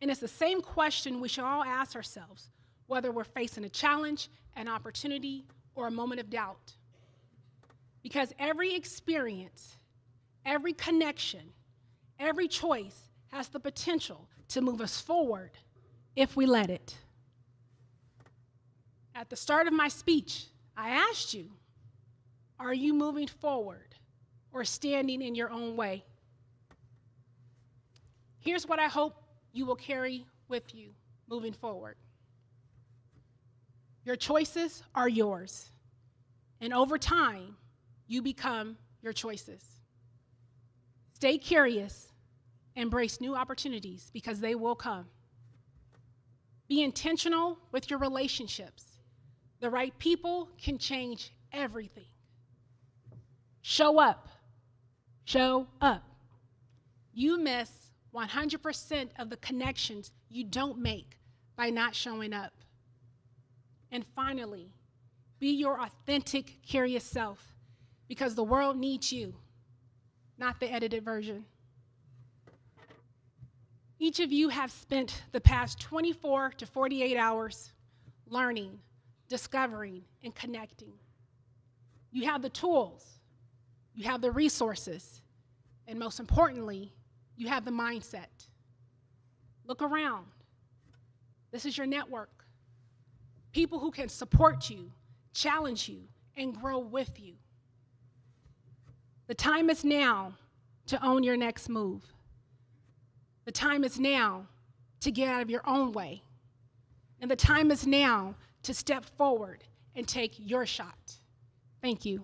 And it's the same question we should all ask ourselves, whether we're facing a challenge, an opportunity, or a moment of doubt. Because every experience, every connection, every choice has the potential to move us forward if we let it. At the start of my speech, I asked you, are you moving forward or standing in your own way? Here's what I hope you will carry with you moving forward. Your choices are yours, and over time, you become your choices. Stay curious, embrace new opportunities because they will come. Be intentional with your relationships. The right people can change everything. Show up. Show up. You miss 100% of the connections you don't make by not showing up. And finally, be your authentic, curious self, because the world needs you, not the edited version. Each of you have spent the past 24 to 48 hours learning, discovering, and connecting. You have the tools, you have the resources, and most importantly, you have the mindset. Look around. This is your network. People who can support you, challenge you, and grow with you. The time is now to own your next move. The time is now to get out of your own way. And the time is now to step forward and take your shot. Thank you.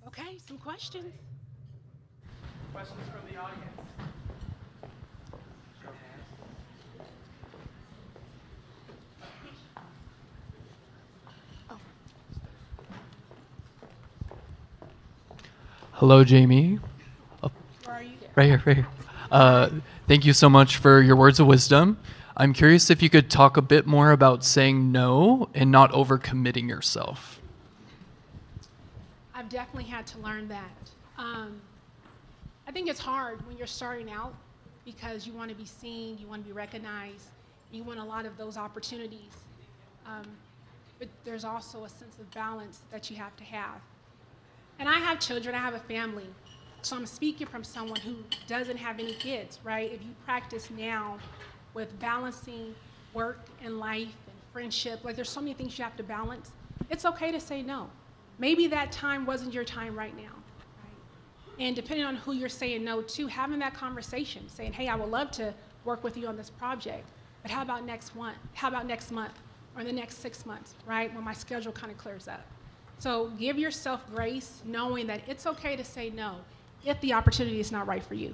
Okay, some questions. Questions from the audience? Hello, Jaimee. Oh, Where are you? right here. Thank you so much for your words of wisdom. I'm curious if you could talk a bit more about saying no and not overcommitting yourself. I've definitely had to learn that. I think it's hard when you're starting out because you want to be seen, you want to be recognized, you want a lot of those opportunities. But there's also a sense of balance that you have to have. And I have children, I have a family. So I'm speaking from someone who doesn't have any kids, right? If you practice now with balancing work and life and friendship, like there's so many things you have to balance, it's okay to say no. Maybe that time wasn't your time right now. Right? And depending on who you're saying no to, having that conversation, saying, hey, I would love to work with you on this project, but how about next month? How about next month or the next 6 months, right? When my schedule kind of clears up. So give yourself grace, knowing that it's okay to say no if the opportunity is not right for you.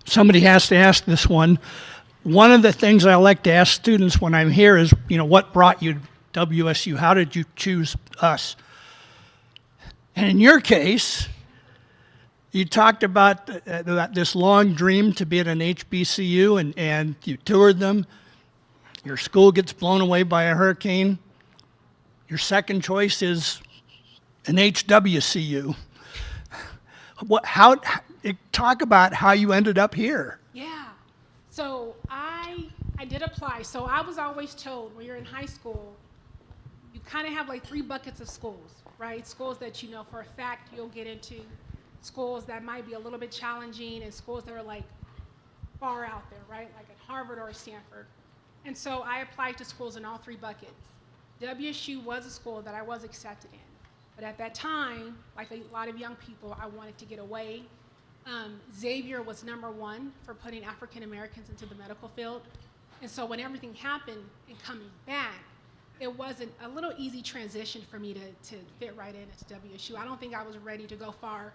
Somebody has to ask this one. One of the things I like to ask students when I'm here is, what brought you to WSU? How did you choose us? And in your case, you talked about this long dream to be at an HBCU, and you toured them. Your school gets blown away by a hurricane. Your second choice is an HWCU. talk about how you ended up here. Yeah. So I did apply. So I was always told when you're in high school, you kind of have like 3 buckets of schools, right? Schools that you know for a fact you'll get into, schools that might be a little bit challenging, and schools that are like far out there, right? Like at Harvard or Stanford. And so I applied to schools in all 3 buckets. WSU was a school that I was accepted in. But at that time, like a lot of young people, I wanted to get away. Xavier was #1 for putting African Americans into the medical field. And so when everything happened and coming back, it wasn't a little easy transition for me to fit right in into WSU. I don't think I was ready to go far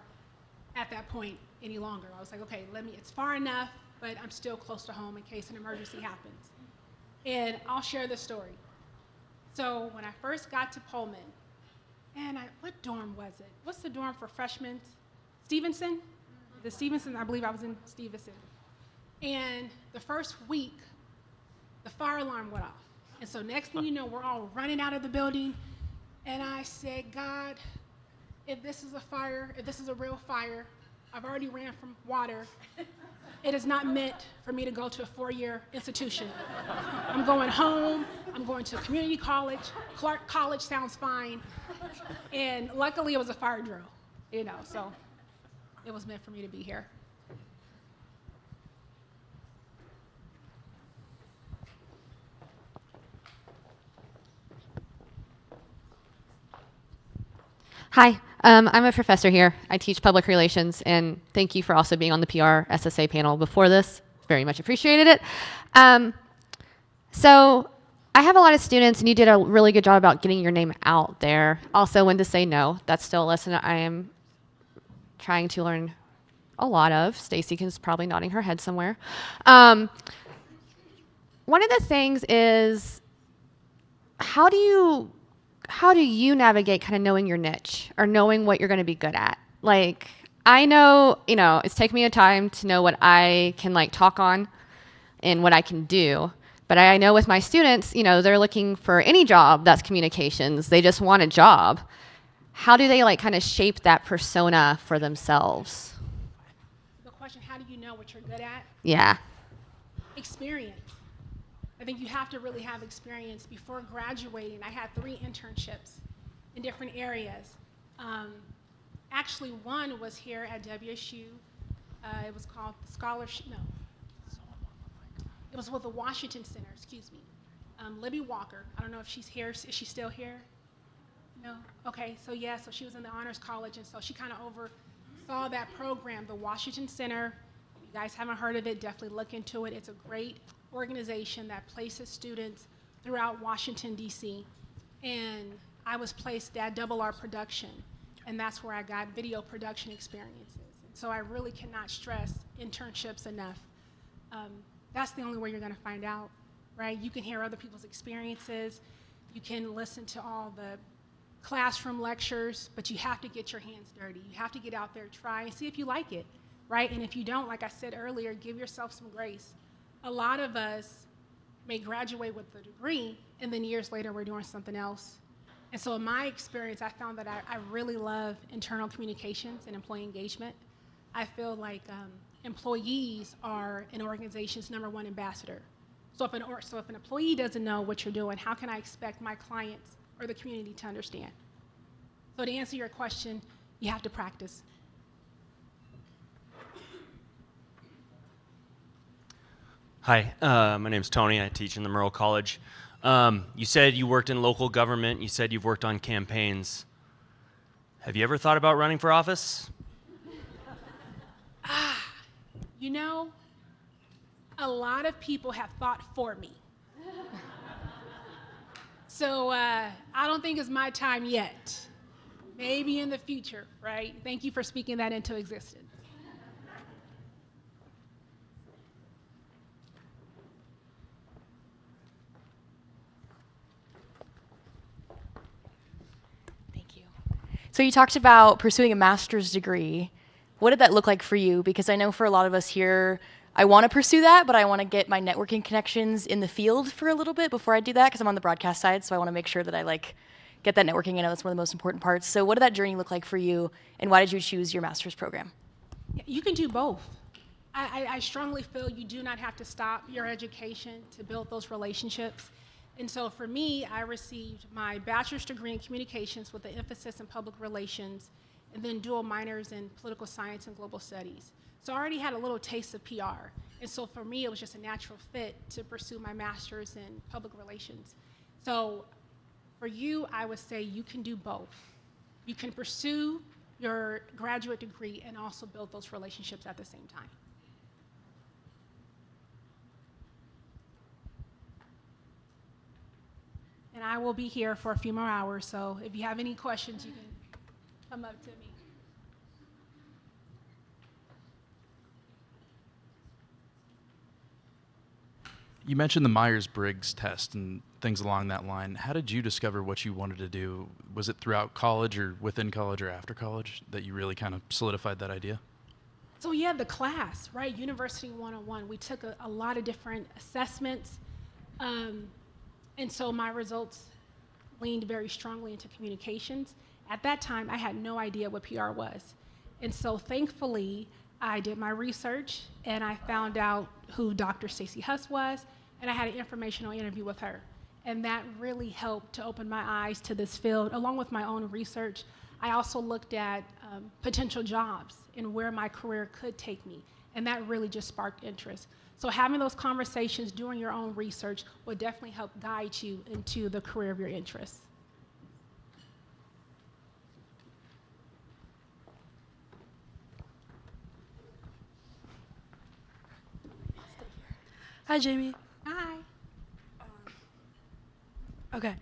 at that point any longer. I was like, okay, it's far enough, but I'm still close to home in case an emergency happens. And I'll share this story. So when I first got to Pullman, and what dorm was it? What's the dorm for freshmen? Stevenson? The Stevenson, I believe I was in Stevenson. And the first week, the fire alarm went off. And so next thing you know, we're all running out of the building. And I said, God, if this is a fire, if this is a real fire, I've already ran from water. It is not meant for me to go to a 4-year institution. I'm going home. I'm going to a community college. Clark College sounds fine. And luckily it was a fire drill, so it was meant for me to be here. Hi, I'm a professor here. I teach public relations, and thank you for also being on the PR SSA panel before this. Very much appreciated it. So I have a lot of students, and you did a really good job about getting your name out there. Also, when to say no. That's still a lesson I am trying to learn a lot of. Stacy is probably nodding her head somewhere. One of the things is, how do you navigate kind of knowing your niche or knowing what you're going to be good at? Like, I know, it's taken me a time to know what I can talk on and what I can do. But I know with my students, they're looking for any job that's communications. They just want a job. How do they kind of shape that persona for themselves? The question, how do you know what you're good at? Yeah. Experience. I think you have to really have experience. Before graduating, I had 3 internships in different areas. Actually, one was here at WSU. It was called Scholarship, it was with the Washington Center, excuse me. Libby Walker, I don't know if she's here. Is she still here? No? Okay, so she was in the Honors College, and so she kind of oversaw that program, the Washington Center. If you guys haven't heard of it, definitely look into it. It's a great organization that places students throughout Washington, D.C. And I was placed at Double R Production, and that's where I got video production experiences. And so I really cannot stress internships enough. That's the only way you're going to find out, right? You can hear other people's experiences. You can listen to all the classroom lectures, but you have to get your hands dirty. You have to get out there, try, and see if you like it, right? And if you don't, like I said earlier, give yourself some grace. A lot of us may graduate with a degree, and then years later we're doing something else. And so in my experience, I found that I really love internal communications and employee engagement. I feel like employees are an organization's #1 ambassador. So if an employee doesn't know what you're doing, how can I expect my clients or the community to understand? So to answer your question, you have to practice. Hi, my name's Tony. I teach in the Murrow College. You said you worked in local government. You said you've worked on campaigns. Have you ever thought about running for office? A lot of people have thought for me. So I don't think it's my time yet. Maybe in the future, right? Thank you for speaking that into existence. So you talked about pursuing a master's degree. What did that look like for you? Because I know for a lot of us here, I want to pursue that, but I want to get my networking connections in the field for a little bit before I do that, because I'm on the broadcast side, so I want to make sure that I get that networking. I know that's one of the most important parts. So what did that journey look like for you, and why did you choose your master's program? You can do both. I strongly feel you do not have to stop your education to build those relationships. And so for me, I received my bachelor's degree in communications with an emphasis in public relations, and then dual minors in political science and global studies. So I already had a little taste of PR. And so for me, it was just a natural fit to pursue my master's in public relations. So for you, I would say you can do both. You can pursue your graduate degree and also build those relationships at the same time. And I will be here for a few more hours, so if you have any questions, you can come up to me. You mentioned the Myers-Briggs test and things along that line. How did you discover what you wanted to do? Was it throughout college or within college or after college that you really kind of solidified that idea? So yeah, the class, right? University 101. We took a lot of different assessments. And so my results leaned very strongly into communications. At that time, I had no idea what PR was. And so thankfully, I did my research and I found out who Dr. Stacey Huss was, and I had an informational interview with her. And that really helped to open my eyes to this field, along with my own research. I also looked at potential jobs and where my career could take me, and that really just sparked interest. So having those conversations, doing your own research, will definitely help guide you into the career of your interests. Hi, Jaimee. Hi. Okay.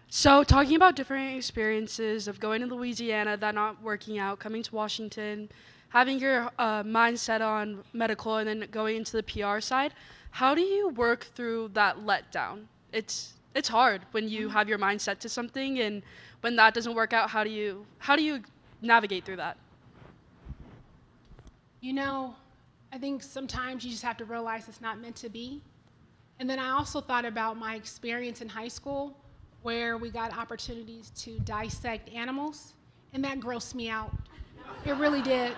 So talking about different experiences of going to Louisiana, that not working out, coming to Washington, having your mindset on medical and then going into the PR side, how do you work through that letdown? It's hard when you have your mind set to something, and when that doesn't work out, how do you navigate through that? You know, I think sometimes you just have to realize it's not meant to be. And then I also thought about my experience in high school where we got opportunities to dissect animals, and that grossed me out. It really did.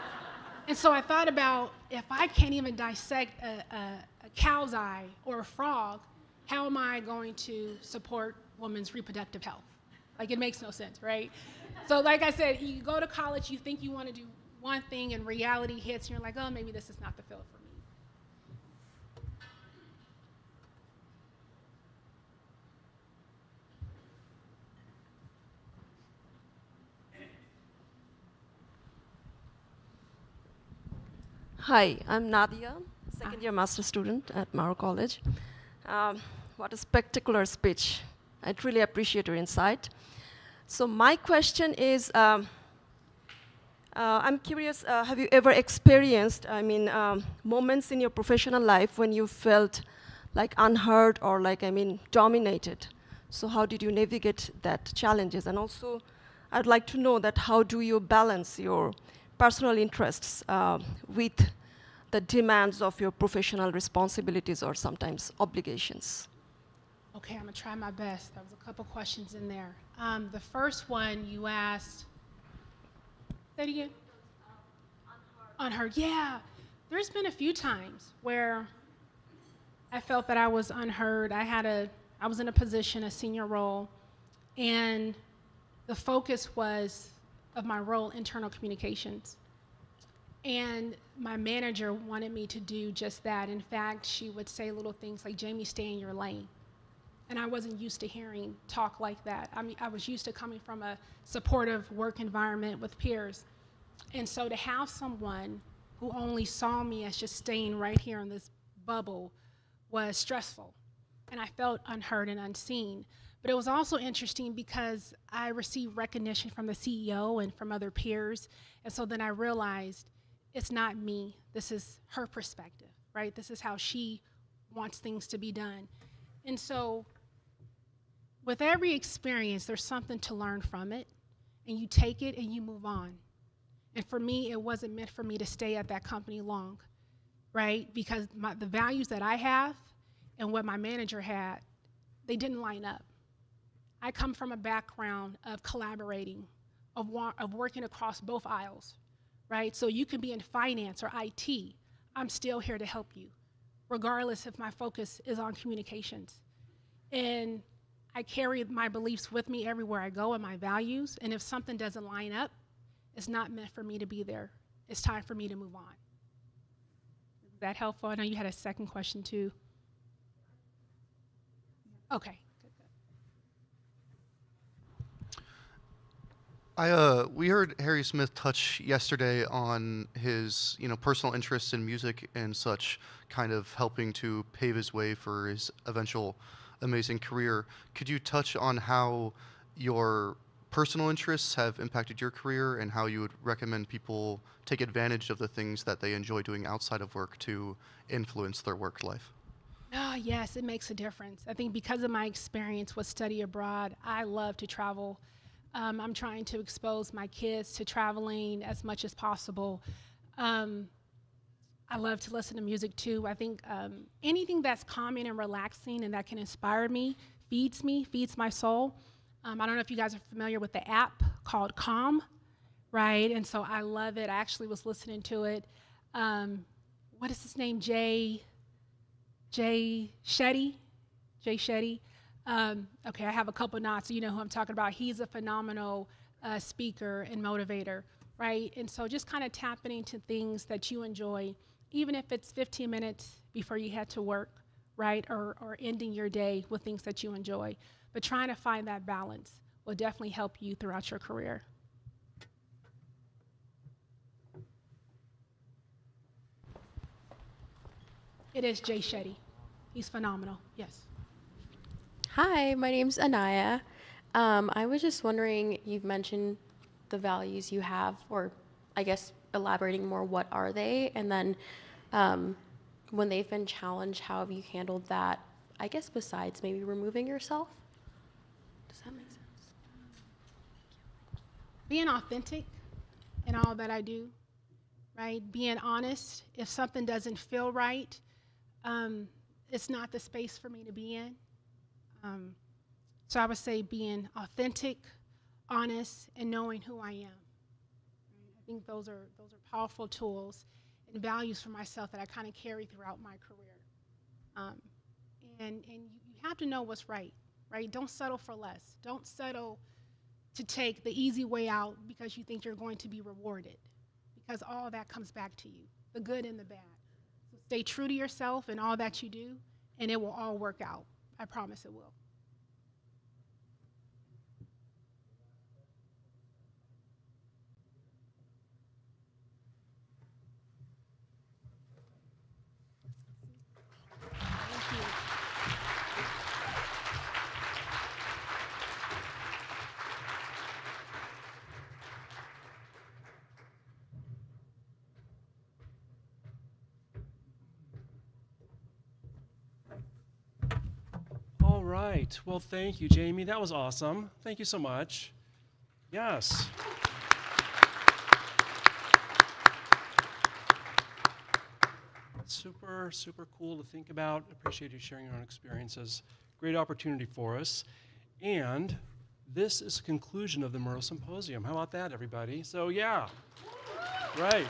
And so I thought about, if I can't even dissect a cow's eye or a frog, how am I going to support women's reproductive health? Like, it makes no sense, right? So like I said, you go to college, you think you want to do one thing, and reality hits, and you're like, oh, maybe this is not the field for me. Hi, I'm Nadia, second-year master student at Murrow College. What a spectacular speech. I really appreciate your insight. So my question is, I'm curious, have you ever experienced, moments in your professional life when you felt like unheard or dominated? So how did you navigate that challenges? And also, I'd like to know that how do you balance your personal interests with the demands of your professional responsibilities or sometimes obligations? Okay, I'm gonna try my best. There was a couple questions in there. The first one you asked, say it again? Unheard, yeah. There's been a few times where I felt that I was unheard. I was in a position, a senior role, and the focus was of my role, internal communications. And my manager wanted me to do just that. In fact, she would say little things like, Jaimee, stay in your lane. And I wasn't used to hearing talk like that. I mean, I was used to coming from a supportive work environment with peers. And so to have someone who only saw me as just staying right here in this bubble was stressful. And I felt unheard and unseen. But it was also interesting because I received recognition from the CEO and from other peers. And so then I realized it's not me. This is her perspective, right? This is how she wants things to be done. And so with every experience, there's something to learn from it. And you take it and you move on. And for me, it wasn't meant for me to stay at that company long, right? Because the values that I have and what my manager had, they didn't line up. I come from a background of collaborating, of working across both aisles, right? So you can be in finance or IT. I'm still here to help you, regardless if my focus is on communications. And I carry my beliefs with me everywhere I go and my values. And if something doesn't line up, it's not meant for me to be there. It's time for me to move on. Is that helpful? I know you had a second question too. Okay. We heard Harry Smith touch yesterday on his, personal interests in music and such, kind of helping to pave his way for his eventual amazing career. Could you touch on how your personal interests have impacted your career and how you would recommend people take advantage of the things that they enjoy doing outside of work to influence their work life? Oh, yes, it makes a difference. I think because of my experience with study abroad, I love to travel. I'm trying to expose my kids to traveling as much as possible. I love to listen to music too. I think anything that's calming and relaxing and that can inspire me, feeds my soul. I don't know if you guys are familiar with the app called Calm, right? And so I love it. I actually was listening to it. What is his name? Jay Shetty. Okay, I have a couple nods, so you know who I'm talking about. He's a phenomenal speaker and motivator, right? And so just kind of tapping into things that you enjoy, even if it's 15 minutes before you head to work, right? Or ending your day with things that you enjoy. But trying to find that balance will definitely help you throughout your career. It is Jay Shetty. He's phenomenal, yes. Hi, my name's Anaya. I was just wondering, you've mentioned the values you have, or I guess elaborating more, what are they? And then when they've been challenged, how have you handled that, I guess besides maybe removing yourself? Does that make sense? Being authentic in all that I do, right? Being honest. If something doesn't feel right, it's not the space for me to be in. So I would say being authentic, honest, and knowing who I am. Right? I think those are powerful tools and values for myself that I kind of carry throughout my career. And you have to know what's right? Don't settle for less. Don't settle to take the easy way out because you think you're going to be rewarded, because all that comes back to you, the good and the bad. So stay true to yourself in all that you do, and it will all work out. I promise it will. Thank you. All right. Well, thank you, Jaimee. That was awesome. Thank you so much. Yes. Super, super cool to think about. Appreciate you sharing your own experiences. Great opportunity for us. And this is a conclusion of the Murrow Symposium. How about that, everybody? So, yeah. Right.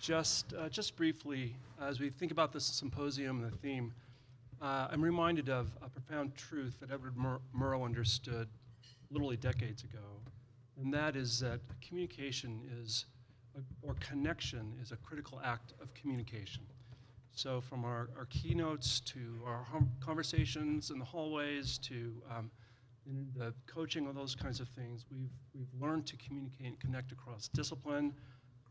Just briefly, as we think about this symposium and the theme, I'm reminded of a profound truth that Edward Murrow understood literally decades ago, and that is that communication or connection is a critical act of communication. So from our keynotes to our conversations in the hallways to in the coaching, all those kinds of things, we've learned to communicate and connect across discipline,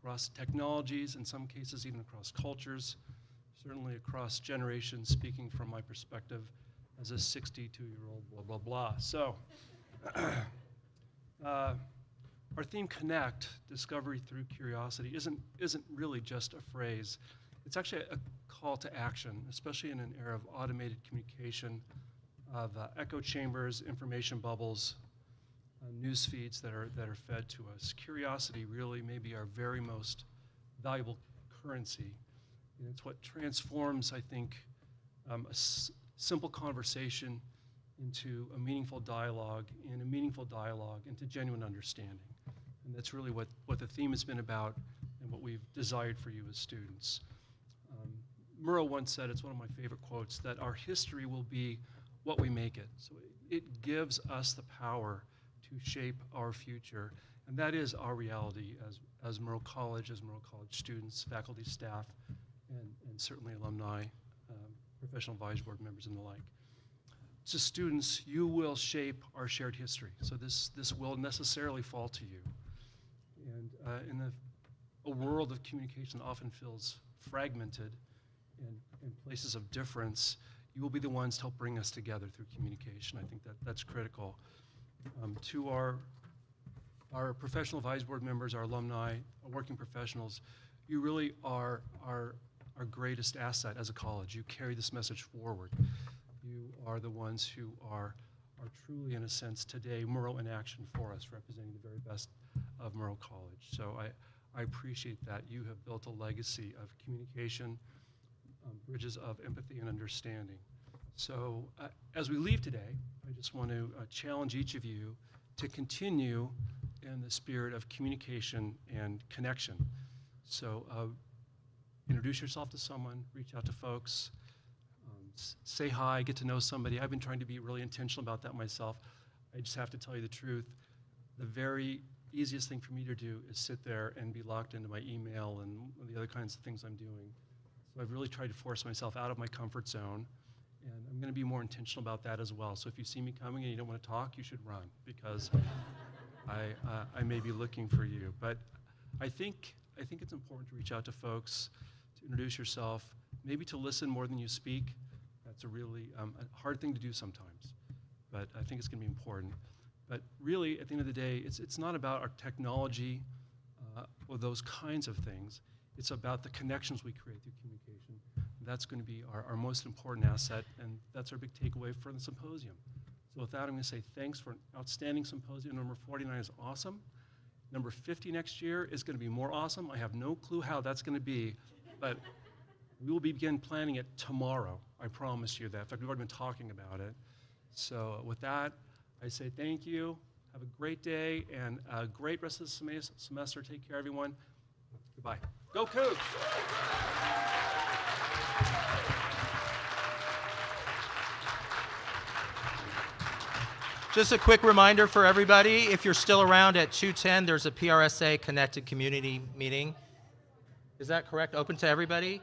across technologies, in some cases even across cultures, certainly across generations, speaking from my perspective as a 62-year-old blah, blah, blah. So our theme, Connect, Discovery Through Curiosity, isn't really just a phrase. It's actually a call to action, especially in an era of automated communication, of echo chambers, information bubbles, news feeds that are fed to us. Curiosity really may be our very most valuable currency. And it's what transforms, I think, a simple conversation into a meaningful dialogue, and a meaningful dialogue into genuine understanding. And that's really what the theme has been about and what we've desired for you as students. Murrow once said, it's one of my favorite quotes, that our history will be what we make it. So it gives us the power to shape our future, and that is our reality as Murrow College, as Murrow College students, faculty, staff, and certainly alumni, professional advisory board members and the like. So students, you will shape our shared history. So this will necessarily fall to you. And in a world of communication that often feels fragmented and places of difference, you will be the ones to help bring us together through communication. I think that's critical. To our professional advisory board members, our alumni, our working professionals, you really are our greatest asset as a college. You carry this message forward. You are the ones who are truly, in a sense, today, Murrow in action for us, representing the very best of Murrow College. So I appreciate that. You have built a legacy of communication, bridges of empathy and understanding. So as we leave today, I just want to challenge each of you to continue in the spirit of communication and connection. So introduce yourself to someone, reach out to folks, say hi, get to know somebody. I've been trying to be really intentional about that myself. I just have to tell you the truth. The very easiest thing for me to do is sit there and be locked into my email and the other kinds of things I'm doing. So I've really tried to force myself out of my comfort zone, and I'm going to be more intentional about that as well. So if you see me coming and you don't want to talk, you should run, because I may be looking for you. But I think it's important to reach out to folks, to introduce yourself, maybe to listen more than you speak. That's a really a hard thing to do sometimes, but I think it's going to be important. But really, at the end of the day, it's not about our technology or those kinds of things. It's about the connections we create through communication. That's going to be our most important asset, and that's our big takeaway for the symposium. So with that, I'm going to say thanks for an outstanding symposium. Number 49 is awesome. Number 50 next year is going to be more awesome. I have no clue how that's going to be, but we will begin planning it tomorrow. I promise you that. In fact, we've already been talking about it. So with that, I say thank you. Have a great day and a great rest of the semester. Take care, everyone. Goodbye. Go Cougs! Just a quick reminder for everybody, if you're still around at 2:10, there's a PRSA Connected Community meeting. Is that correct? Open to everybody?